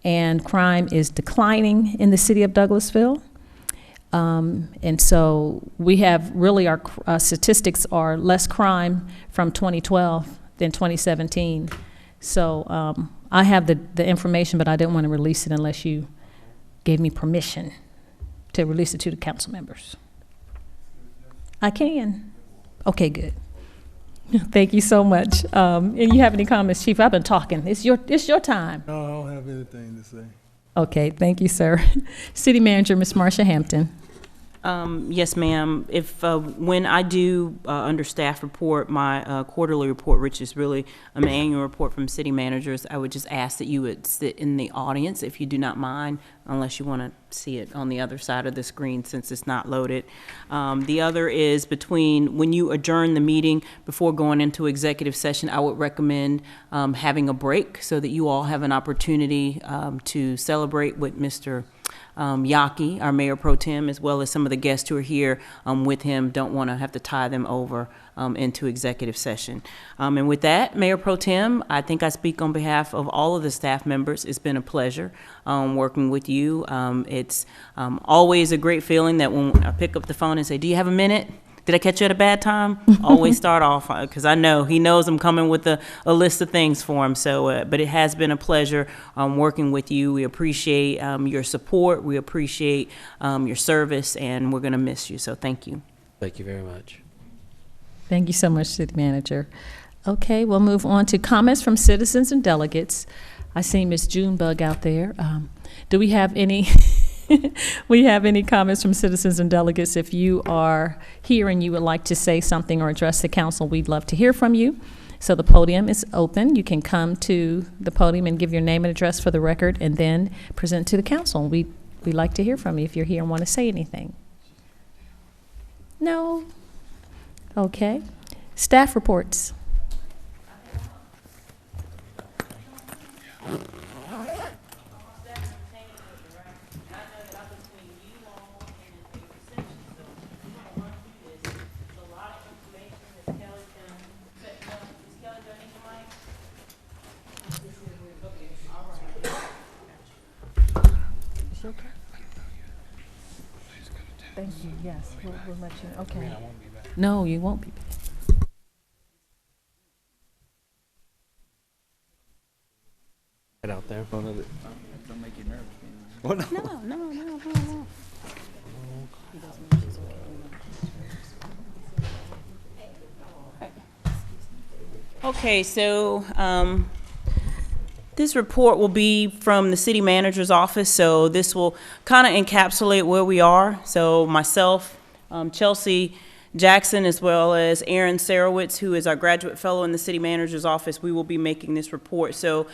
and crime is declining in the city of Douglasville. And so we have really our statistics are less crime from 2012 than 2017. So I have the information, but I didn't want to release it unless you gave me permission to release it to the council members. I can. Okay, good. Thank you so much. And you have any comments, Chief? I've been talking. It's your time. No, I don't have anything to say. Okay, thank you, sir. City Manager, Ms. Marsha Hampton. Yes, ma'am. If when I do under staff report, my quarterly report, which is really an annual report from city managers, I would just ask that you would sit in the audience if you do not mind, unless you want to see it on the other side of the screen since it's not loaded. The other is between when you adjourn the meeting before going into executive session, I would recommend having a break so that you all have an opportunity to celebrate with Mr. Yaki, our Mayor Pro Tem, as well as some of the guests who are here with him. Don't want to have to tie them over into executive session. And with that, Mayor Pro Tem, I think I speak on behalf of all of the staff members. It's been a pleasure working with you. It's always a great feeling that when I pick up the phone and say, do you have a minute? Did I catch you at a bad time? Always start off, because I know he knows I'm coming with a list of things for him. So, but it has been a pleasure working with you. We appreciate your support. We appreciate your service, and we're going to miss you. So thank you. Thank you very much. Thank you so much, City Manager. Okay, we'll move on to comments from citizens and delegates. I see Ms. Junebug out there. Do we have any we have any comments from citizens and delegates? If you are here and you would like to say something or address the council, we'd love to hear from you. So the podium is open. You can come to the podium and give your name and address for the record and then present to the council. We'd like to hear from you if you're here and want to say anything. No? Okay. Staff reports. Thank you. Yes, we'll let you know. Okay. No, you won't be back. Right out there. Don't make you nervous. No. Okay, so this report will be from the city manager's office, so this will kind of encapsulate where we are. So myself, Chelsea Jackson, as well as Aaron Sarowitz, who is our graduate fellow in the city manager's office, we will be making this report. So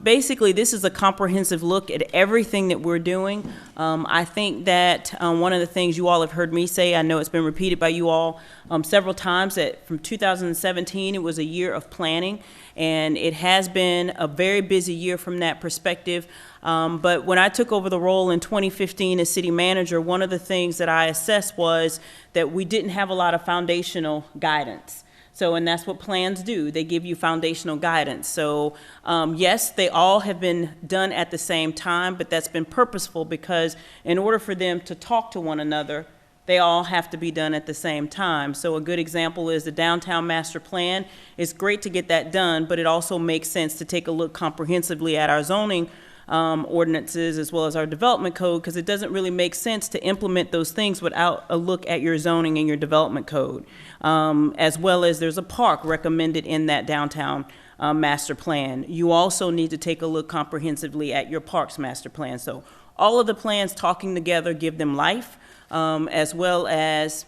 basically, this is a comprehensive look at everything that we're doing. I think that one of the things you all have heard me say, I know it's been repeated by you all several times, that from 2017, it was a year of planning. And it has been a very busy year from that perspective. But when I took over the role in 2015 as city manager, one of the things that I assessed was that we didn't have a lot of foundational guidance. So, and that's what plans do. They give you foundational guidance. So, yes, they all have been done at the same time, but that's been purposeful because in order for them to talk to one another, they all have to be done at the same time. So a good example is the downtown master plan. It's great to get that done, but it also makes sense to take a look comprehensively at our zoning ordinances as well as our development code, because it doesn't really make sense to implement those things without a look at your zoning and your development code. As well as there's a park recommended in that downtown master plan. You also need to take a look comprehensively at your parks master plan. So all of the plans talking together give them life. As well as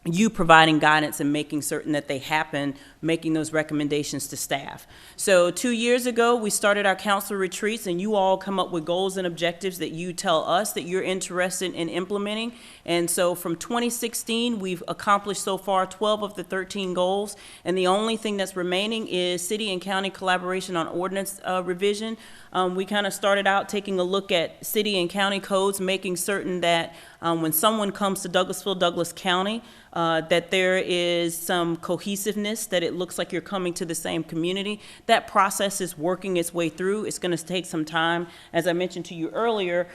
you providing guidance and making certain that they happen, making those recommendations to staff. So 2 years ago, we started our council retreats, and you all come up with goals and objectives that you tell us that you're interested in implementing. And so from 2016, we've accomplished so far 12 of the 13 goals, and the only thing that's remaining is city and county collaboration on ordinance revision. We kind of started out taking a look at city and county codes, making certain that when someone comes to Douglasville, Douglas County, that there is some cohesiveness, that it looks like you're coming to the same community. That process is working its way through. It's going to take some time. As I mentioned to you earlier,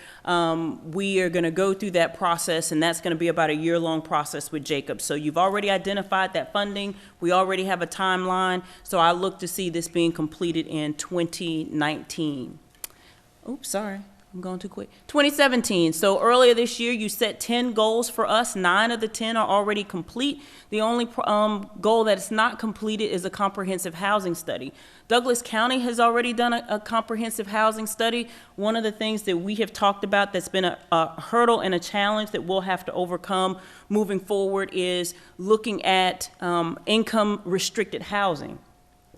we are going to go through that process, and that's going to be about a year-long process with Jacob. So you've already identified that funding. We already have a timeline. So I look to see this being completed in 2019. Oops, sorry. I'm going too quick. 2017. So earlier this year, you set 10 goals for us. 9 of the 10 are already complete. The only goal that's not completed is a comprehensive housing study. Douglas County has already done a comprehensive housing study. One of the things that we have talked about that's been a hurdle and a challenge that we'll have to overcome moving forward is looking at income-restricted housing.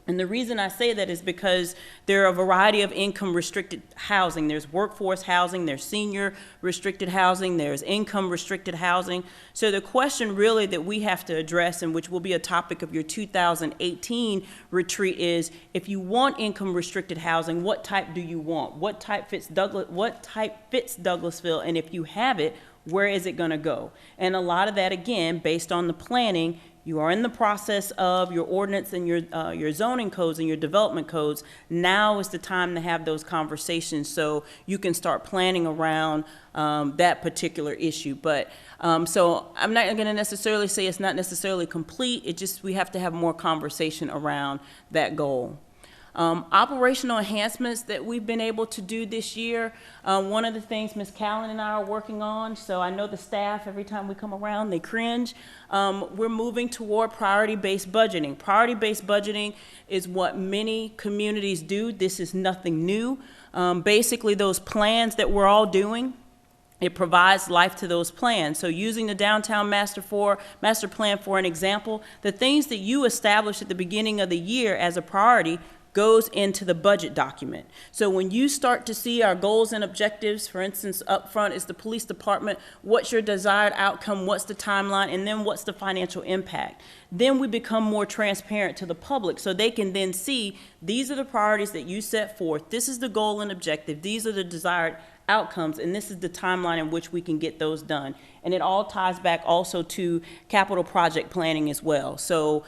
And the reason I say that is because there are a variety of income-restricted housing. There's workforce housing, there's senior restricted housing, there's income-restricted housing. So the question really that we have to address, and which will be a topic of your 2018 retreat, is if you want income-restricted housing, what type do you want? What type fits Douglasville? And if you have it, where is it going to go? And a lot of that, again, based on the planning. You are in the process of your ordinance and your zoning codes and your development codes. Now is the time to have those conversations so you can start planning around that particular issue. But so I'm not going to necessarily say it's not necessarily complete. It just, we have to have more conversation around that goal. Operational enhancements that we've been able to do this year, one of the things Ms. Callan and I are working on, so I know the staff, every time we come around, they cringe. We're moving toward priority-based budgeting. Priority-based budgeting is what many communities do. This is nothing new. Basically, those plans that we're all doing, it provides life to those plans. So using the downtown master plan for an example, the things that you establish at the beginning of the year as a priority goes into the budget document. So when you start to see our goals and objectives, for instance, up front is the police department, what's your desired outcome, what's the timeline, and then what's the financial impact. Then we become more transparent to the public so they can then see these are the priorities that you set forth, this is the goal and objective, these are the desired outcomes, and this is the timeline in which we can get those done. And it all ties back also to capital project planning as well. So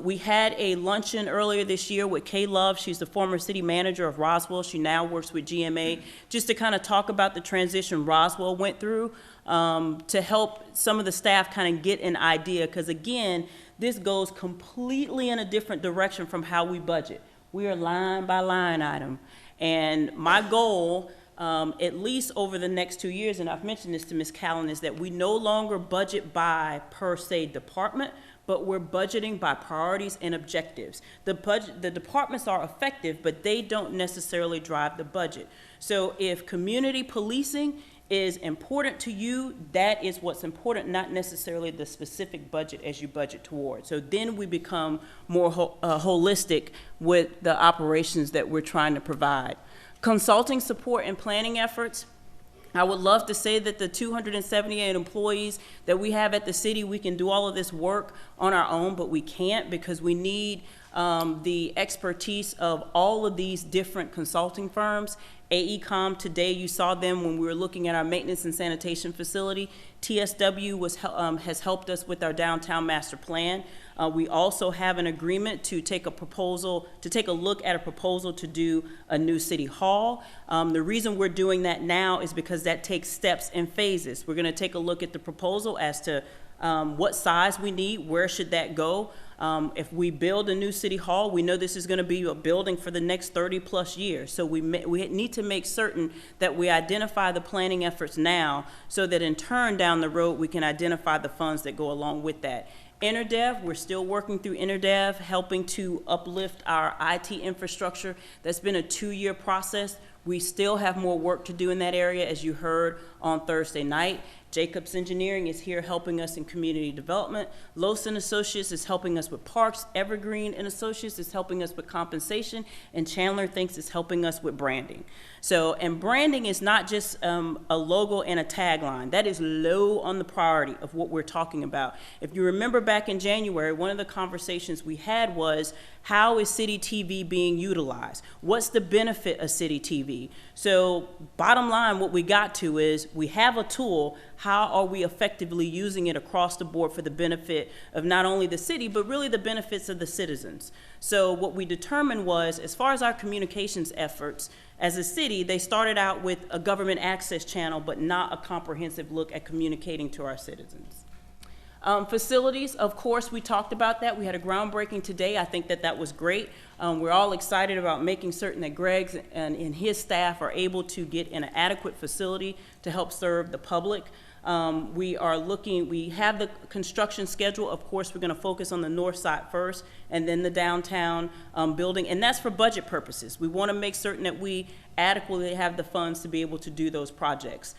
we had a luncheon earlier this year with Kay Love. She's the former city manager of Roswell. She now works with GMA, just to kind of talk about the transition Roswell went through, to help some of the staff kind of get an idea, because again, this goes completely in a different direction from how we budget. We are line by line item. And my goal, at least over the next 2 years, and I've mentioned this to Ms. Callan, is that we no longer budget by per se department, but we're budgeting by priorities and objectives. The departments are effective, but they don't necessarily drive the budget. So if community policing is important to you, that is what's important, not necessarily the specific budget as you budget toward. So then we become more holistic with the operations that we're trying to provide. Consulting support and planning efforts. I would love to say that the 278 employees that we have at the city, we can do all of this work on our own, but we can't, because we need the expertise of all of these different consulting firms. AECOM, today you saw them when we were looking at our maintenance and sanitation facility. TSW has helped us with our downtown master plan. We also have an agreement to take a look at a proposal to do a new city hall. The reason we're doing that now is because that takes steps and phases. We're gonna take a look at the proposal as to what size we need, where should that go. If we build a new city hall, we know this is going to be a building for the next 30+ years. So we need to make certain that we identify the planning efforts now, so that in turn down the road we can identify the funds that go along with that. InterDev, we're still working through InterDev, helping to uplift our IT infrastructure. That's been a 2-year process. We still have more work to do in that area, as you heard on Thursday night. Jacobs Engineering is here helping us in community development. Lowson Associates is helping us with parks. Evergreen and Associates is helping us with compensation. And Chandler Thinks is helping us with branding. So, and branding is not just a logo and a tagline. That is low on the priority of what we're talking about. If you remember back in January, one of the conversations we had was, how is City TV being utilized? What's the benefit of City TV? So bottom line, what we got to is, we have a tool. How are we effectively using it across the board for the benefit of not only the city, but really the benefits of the citizens? So what we determined was, as far as our communications efforts, as a city, they started out with a government access channel, but not a comprehensive look at communicating to our citizens. Facilities, of course, we talked about that. We had a groundbreaking today. I think that was great. We're all excited about making certain that Greg's and his staff are able to get an adequate facility to help serve the public. We have the construction schedule. Of course, we're going to focus on the north side first, and then the downtown building, and that's for budget purposes. We want to make certain that we adequately have the funds to be able to do those projects.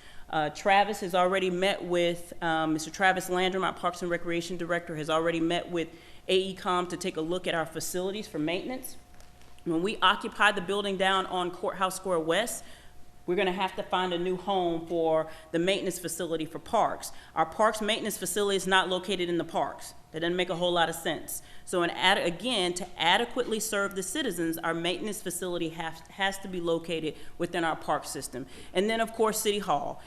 Travis has already met with, Mr. Travis Landrum, our Parks and Recreation Director, has already met with AECOM to take a look at our facilities for maintenance. When we occupy the building down on Courthouse Square West, we're going to have to find a new home for the maintenance facility for parks. Our parks maintenance facility is not located in the parks. That doesn't make a whole lot of sense. So again, to adequately serve the citizens, our maintenance facility has to be located within our park system. And then, of course, City Hall.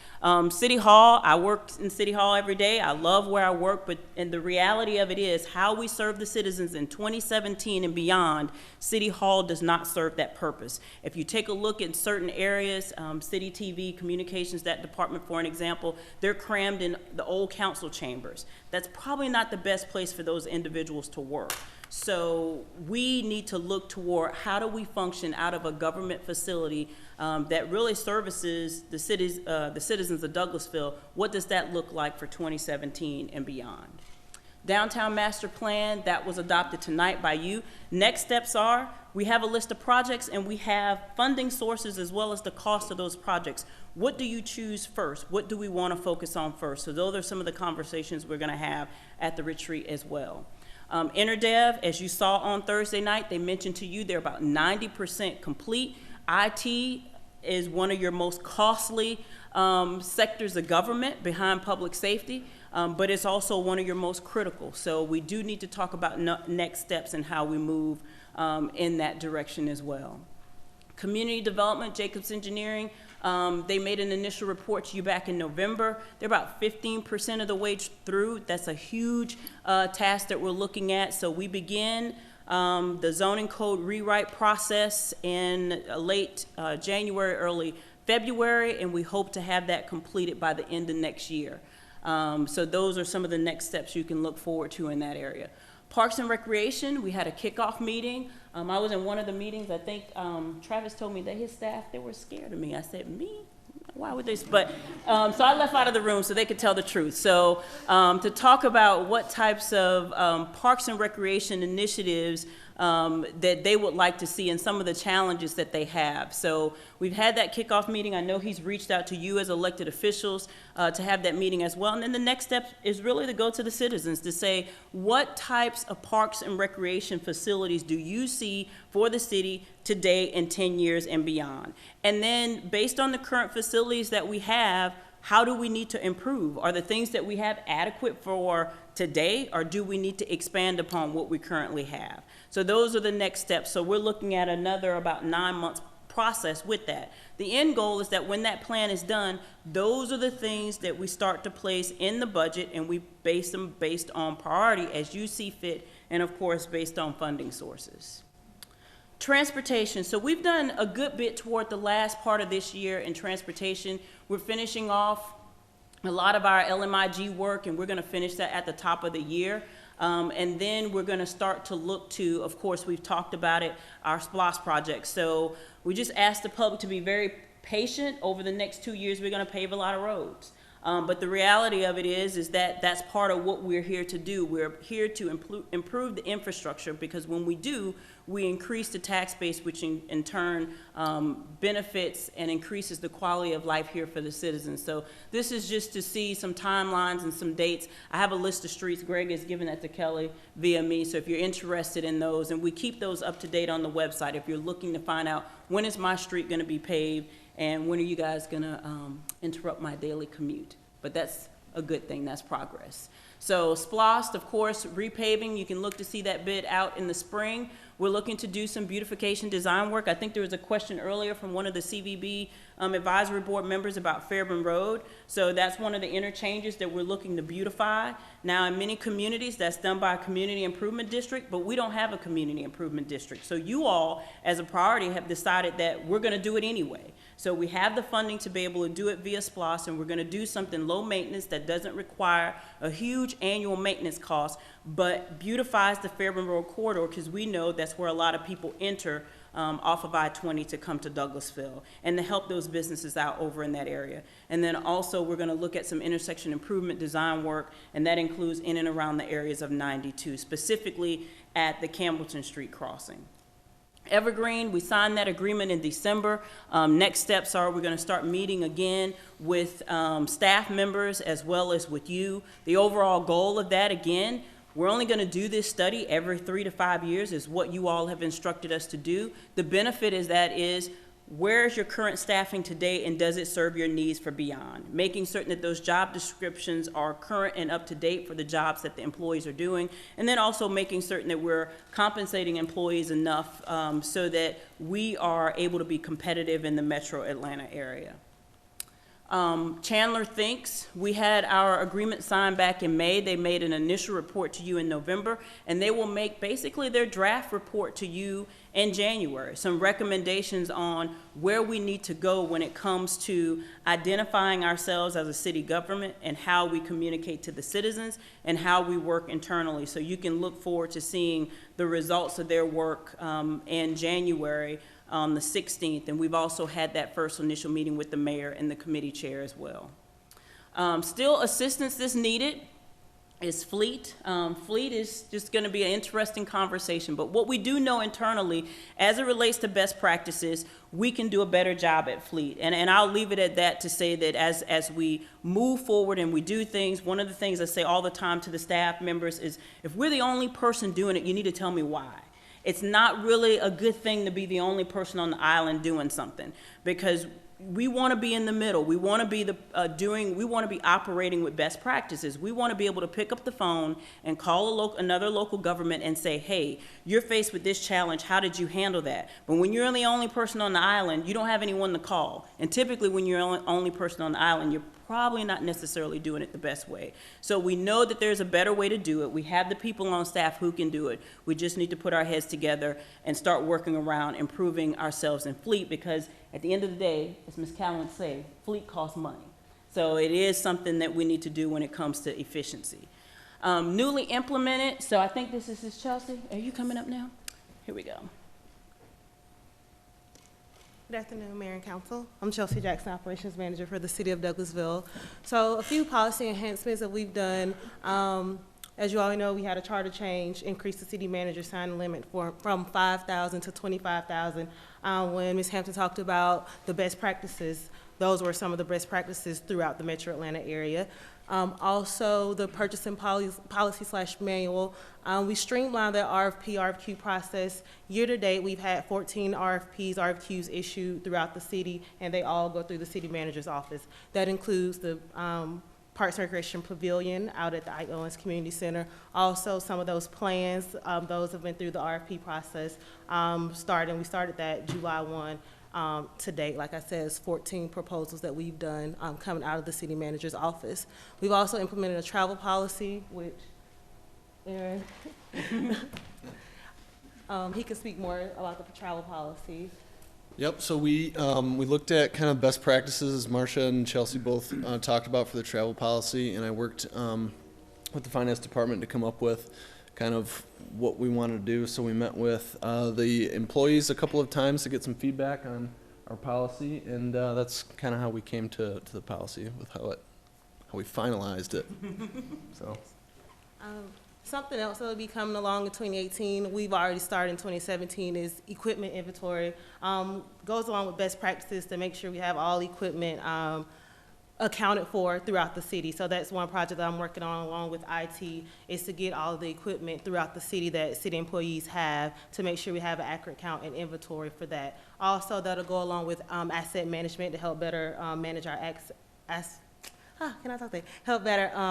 City Hall, I work in City Hall every day. I love where I work, and the reality of it is, how we serve the citizens in 2017 and beyond, City Hall does not serve that purpose. If you take a look at certain areas, City TV, communications, that department, for an example, they're crammed in the old council chambers. That's probably not the best place for those individuals to work. So we need to look toward how do we function out of a government facility that really services the citizens of Douglasville. What does that look like for 2017 and beyond? Downtown Master Plan, that was adopted tonight by you. Next steps are, we have a list of projects and we have funding sources as well as the cost of those projects. What do you choose first? What do we want to focus on first? So those are some of the conversations we're going to have at the retreat as well. InterDev, as you saw on Thursday night, they mentioned to you they're about 90% complete. IT is one of your most costly sectors of government behind public safety, but it's also one of your most critical. So we do need to talk about next steps and how we move in that direction as well. Community development, Jacobs Engineering, they made an initial report to you back in November. They're about 15% of the way through. That's a huge task that we're looking at. So we begin the zoning code rewrite process in late January, early February, and we hope to have that completed by the end of next year. So those are some of the next steps you can look forward to in that area. Parks and Recreation, we had a kickoff meeting. I was in one of the meetings. I think Travis told me that his staff, they were scared of me. I said, me? Why would they? But so I left out of the room so they could tell the truth. So to talk about what types of Parks and Recreation initiatives that they would like to see and some of the challenges that they have. So we've had that kickoff meeting. I know he's reached out to you as elected officials to have that meeting as well. And then the next step is really to go to the citizens to say, what types of parks and recreation facilities do you see for the city today in 10 years and beyond? And then based on the current facilities that we have, how do we need to improve? Are the things that we have adequate for today, or do we need to expand upon what we currently have? So those are the next steps. So we're looking at another about 9 months process with that. The end goal is that when that plan is done, those are the things that we start to place in the budget, and we base them based on priority as you see fit, and of course based on funding sources. Transportation. So we've done a good bit toward the last part of this year in transportation. We're finishing off a lot of our LMIG work, and we're going to finish that at the top of the year. And then we're going to start to look to, of course, we've talked about it, our SPLOS project. So we just asked the public to be very patient. Over the next 2 years, we're going to pave a lot of roads. But the reality of it is that that's part of what we're here to do. We're here to improve the infrastructure, because when we do, we increase the tax base, which in turn benefits and increases the quality of life here for the citizens. So this is just to see some timelines and some dates. I have a list of streets. Greg has given that to Kelly via me. So if you're interested in those, and we keep those up to date on the website, if you're looking to find out when is my street going to be paved, and when are you guys going to interrupt my daily commute? But that's a good thing. That's progress. So SPLOST, of course, repaving, you can look to see that bid out in the spring. We're looking to do some beautification design work. I think there was a question earlier from one of the CVB advisory board members about Fairburn Road. So that's one of the interchanges that we're looking to beautify. Now, in many communities, that's done by a community improvement district, but we don't have a community improvement district. So you all, as a priority, have decided that we're going to do it anyway. So we have the funding to be able to do it via SPLOST, and we're going to do something low maintenance that doesn't require a huge annual maintenance cost, but beautifies the Fairburn Road corridor, because we know that's where a lot of people enter off of I-20 to come to Douglasville, and to help those businesses out over in that area. And then also we're going to look at some intersection improvement design work, and that includes in and around the areas of 92, specifically at the Campbellton Street crossing. Evergreen, we signed that agreement in December. Next steps are we're going to start meeting again with staff members as well as with you. The overall goal of that, again, we're only going to do this study every 3 to 5 years is what you all have instructed us to do. The benefit is where is your current staffing today, and does it serve your needs for beyond? Making certain that those job descriptions are current and up to date for the jobs that the employees are doing, and then also making certain that we're compensating employees enough so that we are able to be competitive in the metro Atlanta area. Chandler thinks we had our agreement signed back in May. They made an initial report to you in November, and they will make basically their draft report to you in January. Some recommendations on where we need to go when it comes to identifying ourselves as a city government and how we communicate to the citizens and how we work internally. So you can look forward to seeing the results of their work in January on the 16th, and we've also had that first initial meeting with the mayor and the committee chair as well. Still assistance that's needed is fleet. Fleet is just going to be an interesting conversation, but what we do know internally as it relates to best practices, we can do a better job at fleet. And I'll leave it at that to say that as we move forward and we do things, one of the things I say all the time to the staff members is, if we're the only person doing it, you need to tell me why. It's not really a good thing to be the only person on the island doing something, because we want to be in the middle. We want to be we want to be operating with best practices. We want to be able to pick up the phone and call another local government and say, hey, you're faced with this challenge. How did you handle that? But when you're the only person on the island, you don't have anyone to call. And typically when you're the only person on the island, you're probably not necessarily doing it the best way. So we know that there's a better way to do it. We have the people on staff who can do it. We just need to put our heads together and start working around improving ourselves in fleet, because at the end of the day, as Ms. Callan would say, fleet costs money. So it is something that we need to do when it comes to efficiency. Newly implemented, so I think this is Chelsea. Are you coming up now? Here we go. Good afternoon, Mayor and Council. I'm Chelsea Jackson, Operations Manager for the City of Douglasville. So a few policy enhancements that we've done. As you all know, we had a charter change, increased the city manager signing limit from 5,000 to 25,000. When Ms. Hampton talked about the best practices, those were some of the best practices throughout the Metro Atlanta area. Also, the purchasing policy/manual, we streamlined the RFQ process. Year to date, we've had 14 RFQs issued throughout the city, and they all go through the city manager's office. That includes the Parks and Recreation Pavilion out at the Ike Owens Community Center. Also, some of those plans, those have been through the RFP process. We started that July 1. To date, like I said, it's 14 proposals that we've done coming out of the city manager's office. We've also implemented a travel policy, which Aaron, he can speak more about the travel policy. Yep, so we looked at kind of best practices, as Marcia and Chelsea both talked about, for the travel policy, and I worked with the finance department to come up with kind of what we wanted to do. So we met with the employees a couple of times to get some feedback on our policy, and that's kind of how we came to the policy, with how we finalized it. So. Something else that will be coming along in 2018, we've already started in 2017, is equipment inventory. Goes along with best practices to make sure we have all equipment accounted for throughout the city. So that's one project that I'm working on along with IT, is to get all of the equipment throughout the city that city employees have, to make sure we have an accurate count and inventory for that. Also, that'll go along with asset management to help better manage our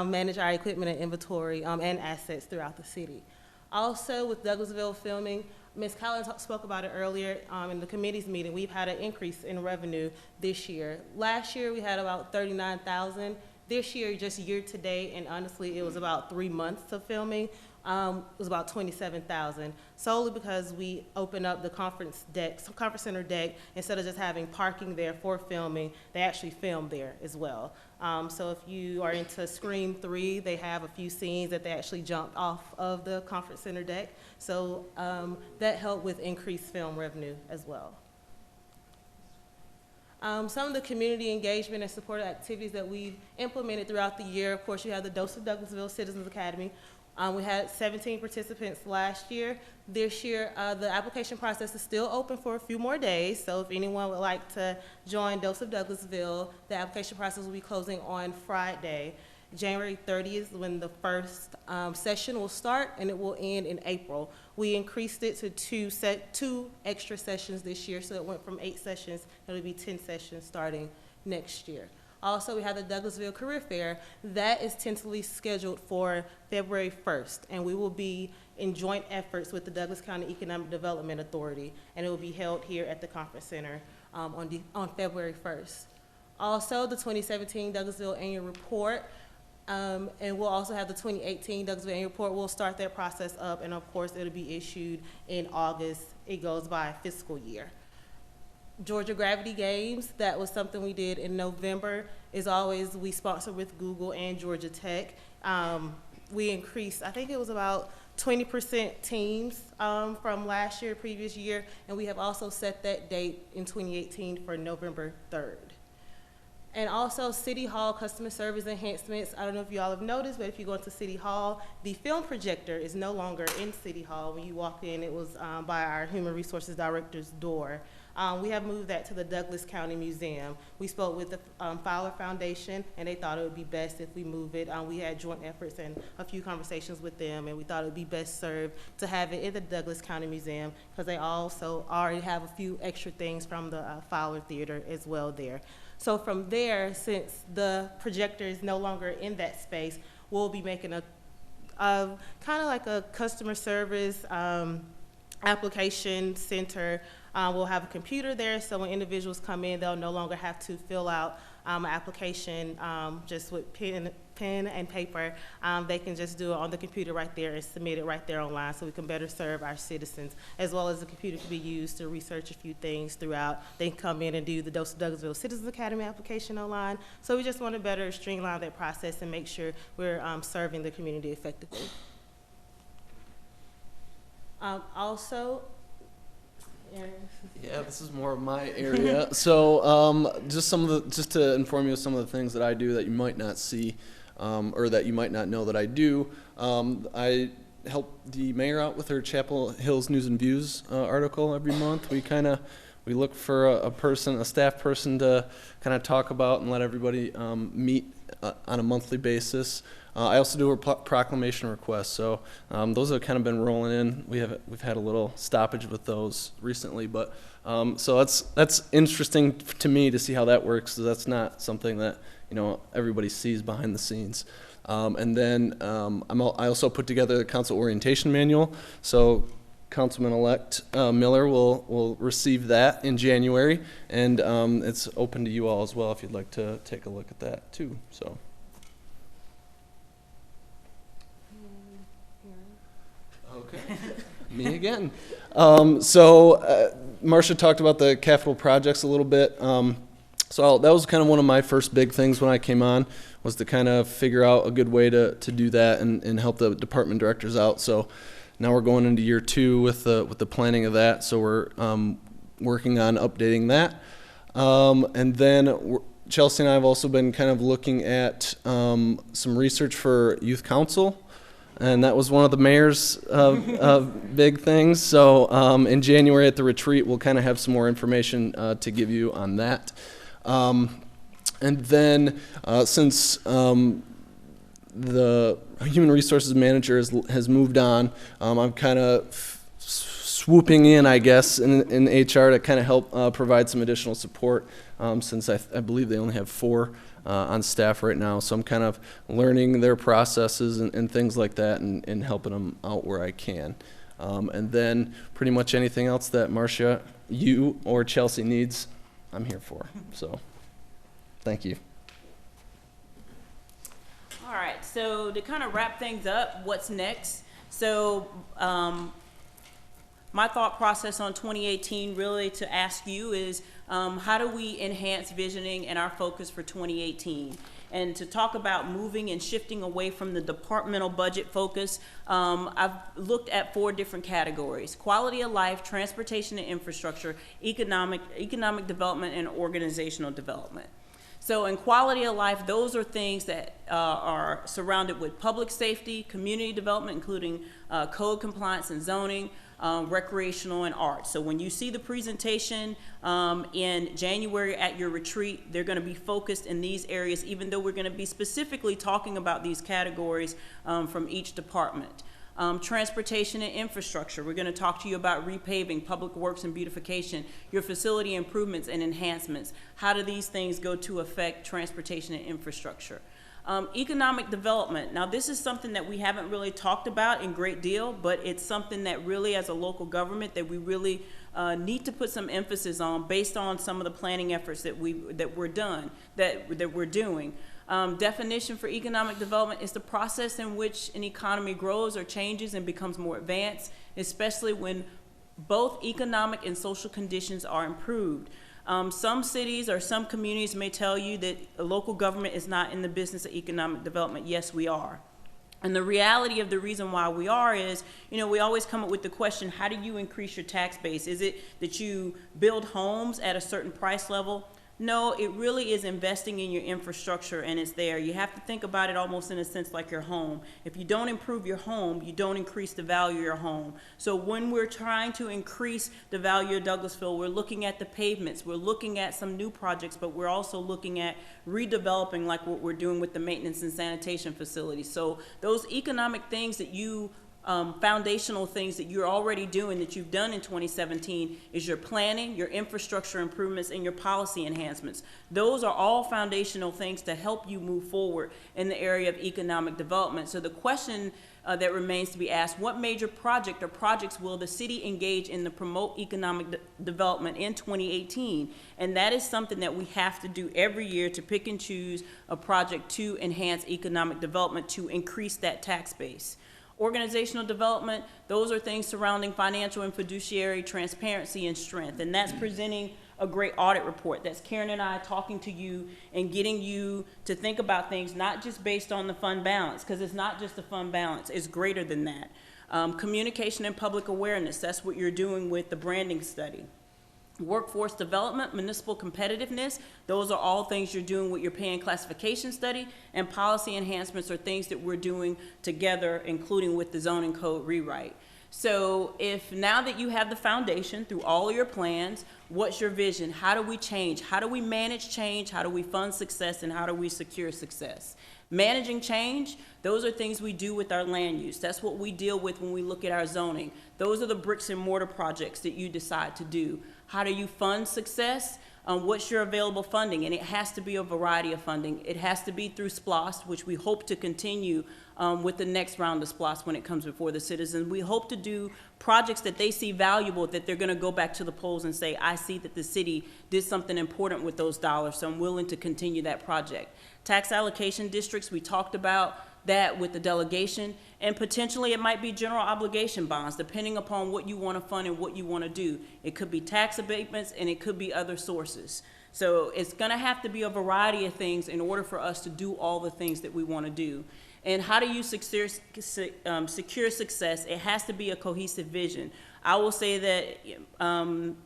manage our equipment and inventory and assets throughout the city. Also, with Douglasville filming, Ms. Collins spoke about it earlier in the committee's meeting. We've had an increase in revenue this year. Last year, we had about 39,000. This year, just year to date, and honestly, it was about 3 months of filming, it was about 27,000, solely because we opened up the conference center deck. Instead of just having parking there for filming, they actually film there as well. So if you are into Scream 3, they have a few scenes that they actually jumped off of the conference center deck. So that helped with increased film revenue as well. Some of the community engagement and supportive activities that we've implemented throughout the year, of course, you have the Dose of Douglasville Citizens Academy. We had 17 participants last year. This year, the application process is still open for a few more days, so if anyone would like to join Dose of Douglasville, the application process will be closing on Friday. January 30th is when the first session will start, and it will end in April. We increased it to two extra sessions this year, so it went from 8 sessions, it'll be 10 sessions starting next year. Also, we have the Douglasville Career Fair. That is tentatively scheduled for February 1st, and we will be in joint efforts with the Douglas County Economic Development Authority, and it will be held here at the Conference Center on February 1st. Also, the 2017 Douglasville Annual Report, and we'll also have the 2018 Douglasville Annual Report. We'll start that process up, and of course, it'll be issued in August. It goes by fiscal year. Georgia Gravity Games, that was something we did in November. As always, we sponsor with Google and Georgia Tech. We increased, I think it was about 20% teams from last year, previous year, and we have also set that date in 2018 for November 3rd. And also City Hall customer service enhancements. I don't know if you all have noticed, but if you go into City Hall, the film projector is no longer in City Hall. When you walked in, it was by our Human Resources Director's door. We have moved that to the Douglas County Museum. We spoke with the Fowler Foundation, and they thought it would be best if we move it. We had joint efforts and a few conversations with them, and we thought it would be best served to have it in the Douglas County Museum, because they also already have a few extra things from the Fowler Theater as well there. So from there, since the projector is no longer in that space, we'll be making a kind of like a customer service application center. We'll have a computer there, so when individuals come in, they'll no longer have to fill out an application just with pen and paper. They can just do it on the computer right there and submit it right there online, so we can better serve our citizens, as well as the computer can be used to research a few things throughout. They can come in and do the Douglasville Citizens Academy application online. So we just want to better streamline that process and make sure we're serving the community effectively. Also, yeah, this is more of my area. So just to inform you of some of the things that I do that you might not see, or that you might not know that I do. I help the mayor out with her Chapel Hills News and Views article every month. We look for a staff person to kind of talk about and let everybody meet on a monthly basis. I also do a proclamation request, so those have kind of been rolling in. We've had a little stoppage with those recently, but so that's interesting to me to see how that works, because that's not something that everybody sees behind the scenes. And then I also put together the council orientation manual, so Councilman-elect Miller will receive that in January, and it's open to you all as well if you'd like to take a look at that too. So. Okay, me again. Marcia talked about the capital projects a little bit. So that was kind of one of my first big things when I came on, was to kind of figure out a good way to do that and help the department directors out. So now we're going into year 2 with the planning of that. So we're working on updating that. And then Chelsea and I have also been kind of looking at some research for youth council. And that was one of the mayor's big things. So in January at the retreat, we'll kind of have some more information to give you on that. And then since the human resources manager has moved on, I'm kind of swooping in, I guess, in HR to kind of help provide some additional support, since I believe they only have 4 on staff right now. So I'm kind of learning their processes and things like that, and helping them out where I can. And then pretty much anything else that Marcia, you, or Chelsea needs, I'm here for. So thank you. All right, so to kind of wrap things up, what's next? So my thought process on 2018 really to ask you is, how do we enhance visioning and our focus for 2018? And to talk about moving and shifting away from the departmental budget focus, I've looked at 4 different categories: quality of life, transportation and infrastructure, economic development, and organizational development. So in quality of life, those are things that are surrounded with public safety, community development, including code compliance and zoning, recreational, and arts. So when you see the presentation in January at your retreat, they're going to be focused in these areas, even though we're going to be specifically talking about these categories from each department. Transportation and infrastructure. We're going to talk to you about repaving, public works and beautification, your facility improvements and enhancements. How do these things go to affect transportation and infrastructure? Economic development. Now, this is something that we haven't really talked about in great deal, but it's something that really, as a local government, that we really need to put some emphasis on based on some of the planning efforts that we're doing. Definition for economic development is the process in which an economy grows or changes and becomes more advanced, especially when both economic and social conditions are improved. Some cities or some communities may tell you that a local government is not in the business of economic development. Yes, we are. And the reality of the reason why we are is, we always come up with the question, how do you increase your tax base? Is it that you build homes at a certain price level? No, it really is investing in your infrastructure, and it's there. You have to think about it almost in a sense like your home. If you don't improve your home, you don't increase the value of your home. So when we're trying to increase the value of Douglasville, we're looking at the pavements, we're looking at some new projects, but we're also looking at redeveloping like what we're doing with the maintenance and sanitation facilities. So those economic things that foundational things that you're already doing, that you've done in 2017, is your planning, your infrastructure improvements, and your policy enhancements. Those are all foundational things to help you move forward in the area of economic development. So the question that remains to be asked, what major project or projects will the city engage in to promote economic development in 2018? And that is something that we have to do every year, to pick and choose a project to enhance economic development, to increase that tax base. Organizational development, those are things surrounding financial and fiduciary transparency and strength. And that's presenting a great audit report. That's Karen and I talking to you and getting you to think about things not just based on the fund balance, because it's not just the fund balance, it's greater than that. Communication and public awareness, that's what you're doing with the branding study. Workforce development, municipal competitiveness, those are all things you're doing with your pay and classification study, and policy enhancements are things that we're doing together, including with the zoning code rewrite. So if now that you have the foundation through all of your plans, what's your vision? How do we change? How do we manage change? How do we fund success? And how do we secure success? Managing change, those are things we do with our land use. That's what we deal with when we look at our zoning. Those are the bricks and mortar projects that you decide to do. How do you fund success? What's your available funding? And it has to be a variety of funding. It has to be through SPLOST, which we hope to continue with the next round of SPLOST when it comes before the citizens. We hope to do projects that they see valuable, that they're going to go back to the polls and say, I see that the city did something important with those dollars, so I'm willing to continue that project. Tax allocation districts, we talked about that with the delegation, and potentially it might be general obligation bonds, depending upon what you want to fund and what you want to do. It could be tax abatements, and it could be other sources. So it's going to have to be a variety of things in order for us to do all the things that we want to do. And how do you secure success? It has to be a cohesive vision. I will say that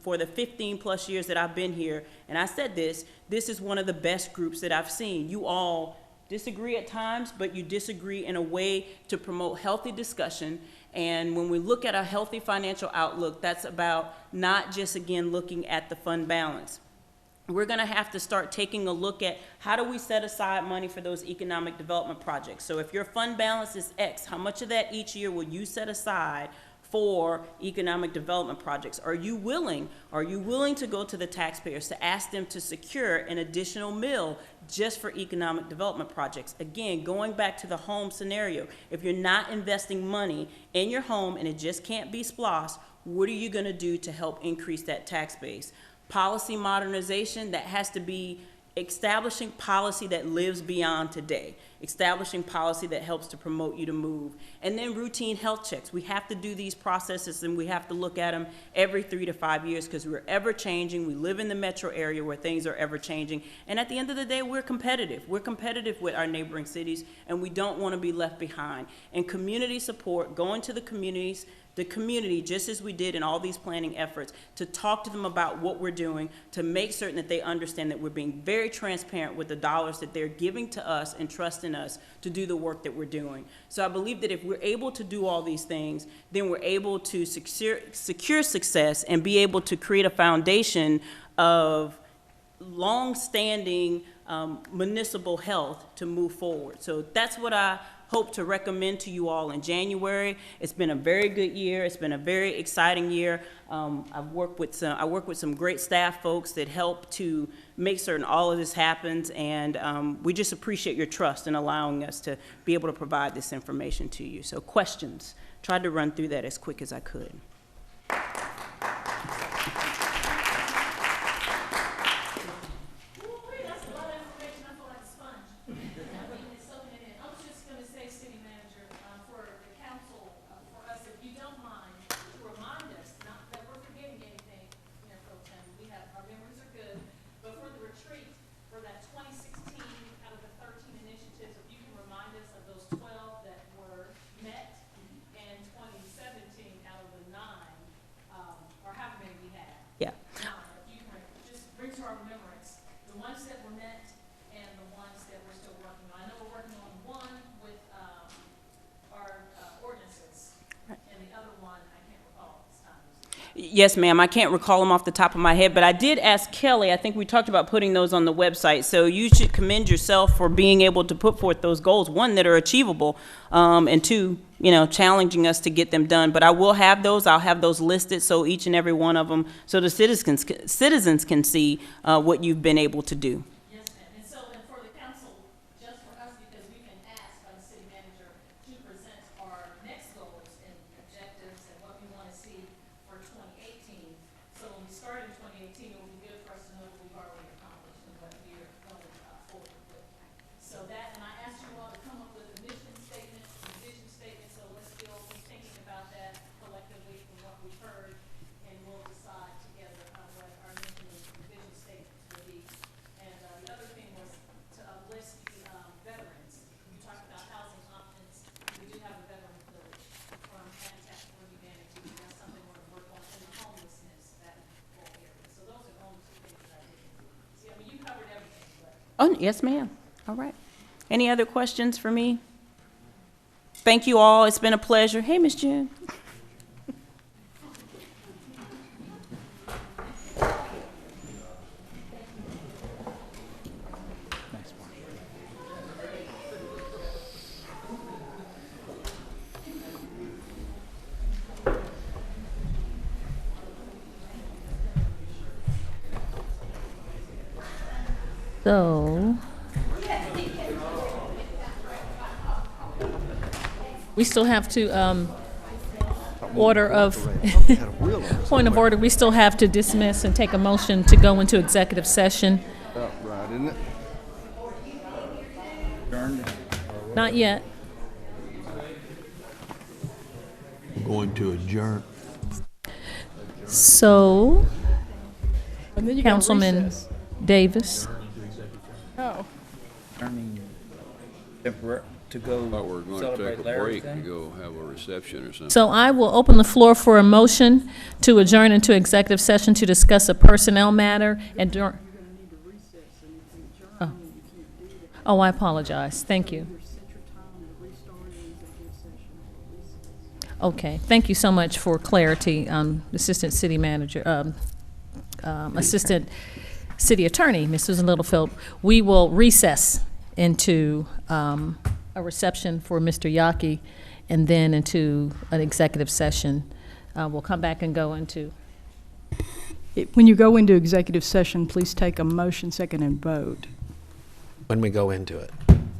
for the 15 plus years that I've been here, and I said this is one of the best groups that I've seen. You all disagree at times, but you disagree in a way to promote healthy discussion. And when we look at a healthy financial outlook, that's about not just, again, looking at the fund balance. We're going to have to start taking a look at how do we set aside money for those economic development projects. So if your fund balance is X, how much of that each year will you set aside for economic development projects? Are you willing to go to the taxpayers to ask them to secure an additional mill just for economic development projects? Again, going back to the home scenario, if you're not investing money in your home and it just can't be SPLOST, what are you going to do to help increase that tax base? Policy modernization, that has to be establishing policy that lives beyond today, establishing policy that helps to promote you to move. And then routine health checks. We have to do these processes, and we have to look at them every 3 to 5 years, because we're ever changing. We live in the metro area where things are ever changing. And at the end of the day, we're competitive. We're competitive with our neighboring cities, and we don't want to be left behind. And community support, going to the community, just as we did in all these planning efforts, to talk to them about what we're doing, to make certain that they understand that we're being very transparent with the dollars that they're giving to us and trusting us to do the work that we're doing. So I believe that if we're able to do all these things, then we're able to secure success and be able to create a foundation of long-standing municipal health to move forward. So that's what I hope to recommend to you all in January. It's been a very good year. It's been a very exciting year. I work with some great staff folks that help to make certain all of this happens, and we just appreciate your trust in allowing us to be able to provide this information to you. So questions? Tried to run through that as quick as I could. Yes, ma'am. I can't recall them off the top of my head, but I did ask Kelly. I think we talked about putting those on the website. So you should commend yourself for being able to put forth those goals, one, that are achievable, and two, challenging us to get them done. But I will have those. I'll have those listed so each and every one of them, so the citizens can see what you've been able to do. Oh, yes, ma'am. All right. Any other questions for me? Thank you all. It's been a pleasure. Hey, Miss June. So, we still have to, point of order, we still have to dismiss and take a motion to go into executive session. Right, isn't it? Not yet. We're going to adjourn. So, And then you got Councilman recess. Davis. Oh. To go Thought we were going to celebrate take a Larry's break to Day? go have a reception or something. So I will open the floor for a motion to adjourn into executive session to discuss a personnel matter and during. Oh, I apologize. Thank you. Okay, thank you so much for clarity, Assistant City Manager, Assistant City Attorney, Ms. Susan Littlefield. We will recess into a reception for Mr. Yaki and then into an executive session. We'll come back and go into. When you go into executive session, please take a motion, second, and vote. When we go into it.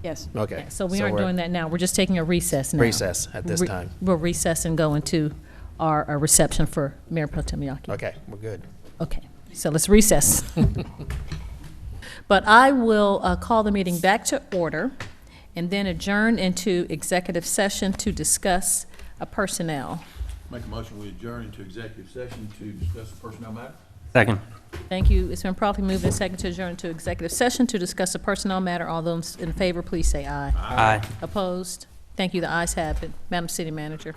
Yes. Okay. So we aren't doing that now. We're just taking a recess now. Recess at this time. We'll recess and go into our reception for Mayor Pro Tem Yaki. Okay, we're good. Okay, so let's recess. But I will call the meeting back to order and then adjourn into executive session to discuss personnel. Make a motion, we adjourn into executive session to discuss the personnel matter. Second. Thank you. It's been properly moved and seconded to adjourn to executive session to discuss a personnel matter. All those in favor, please say aye. Aye. Opposed? Thank you. The ayes have it. Madam City Manager.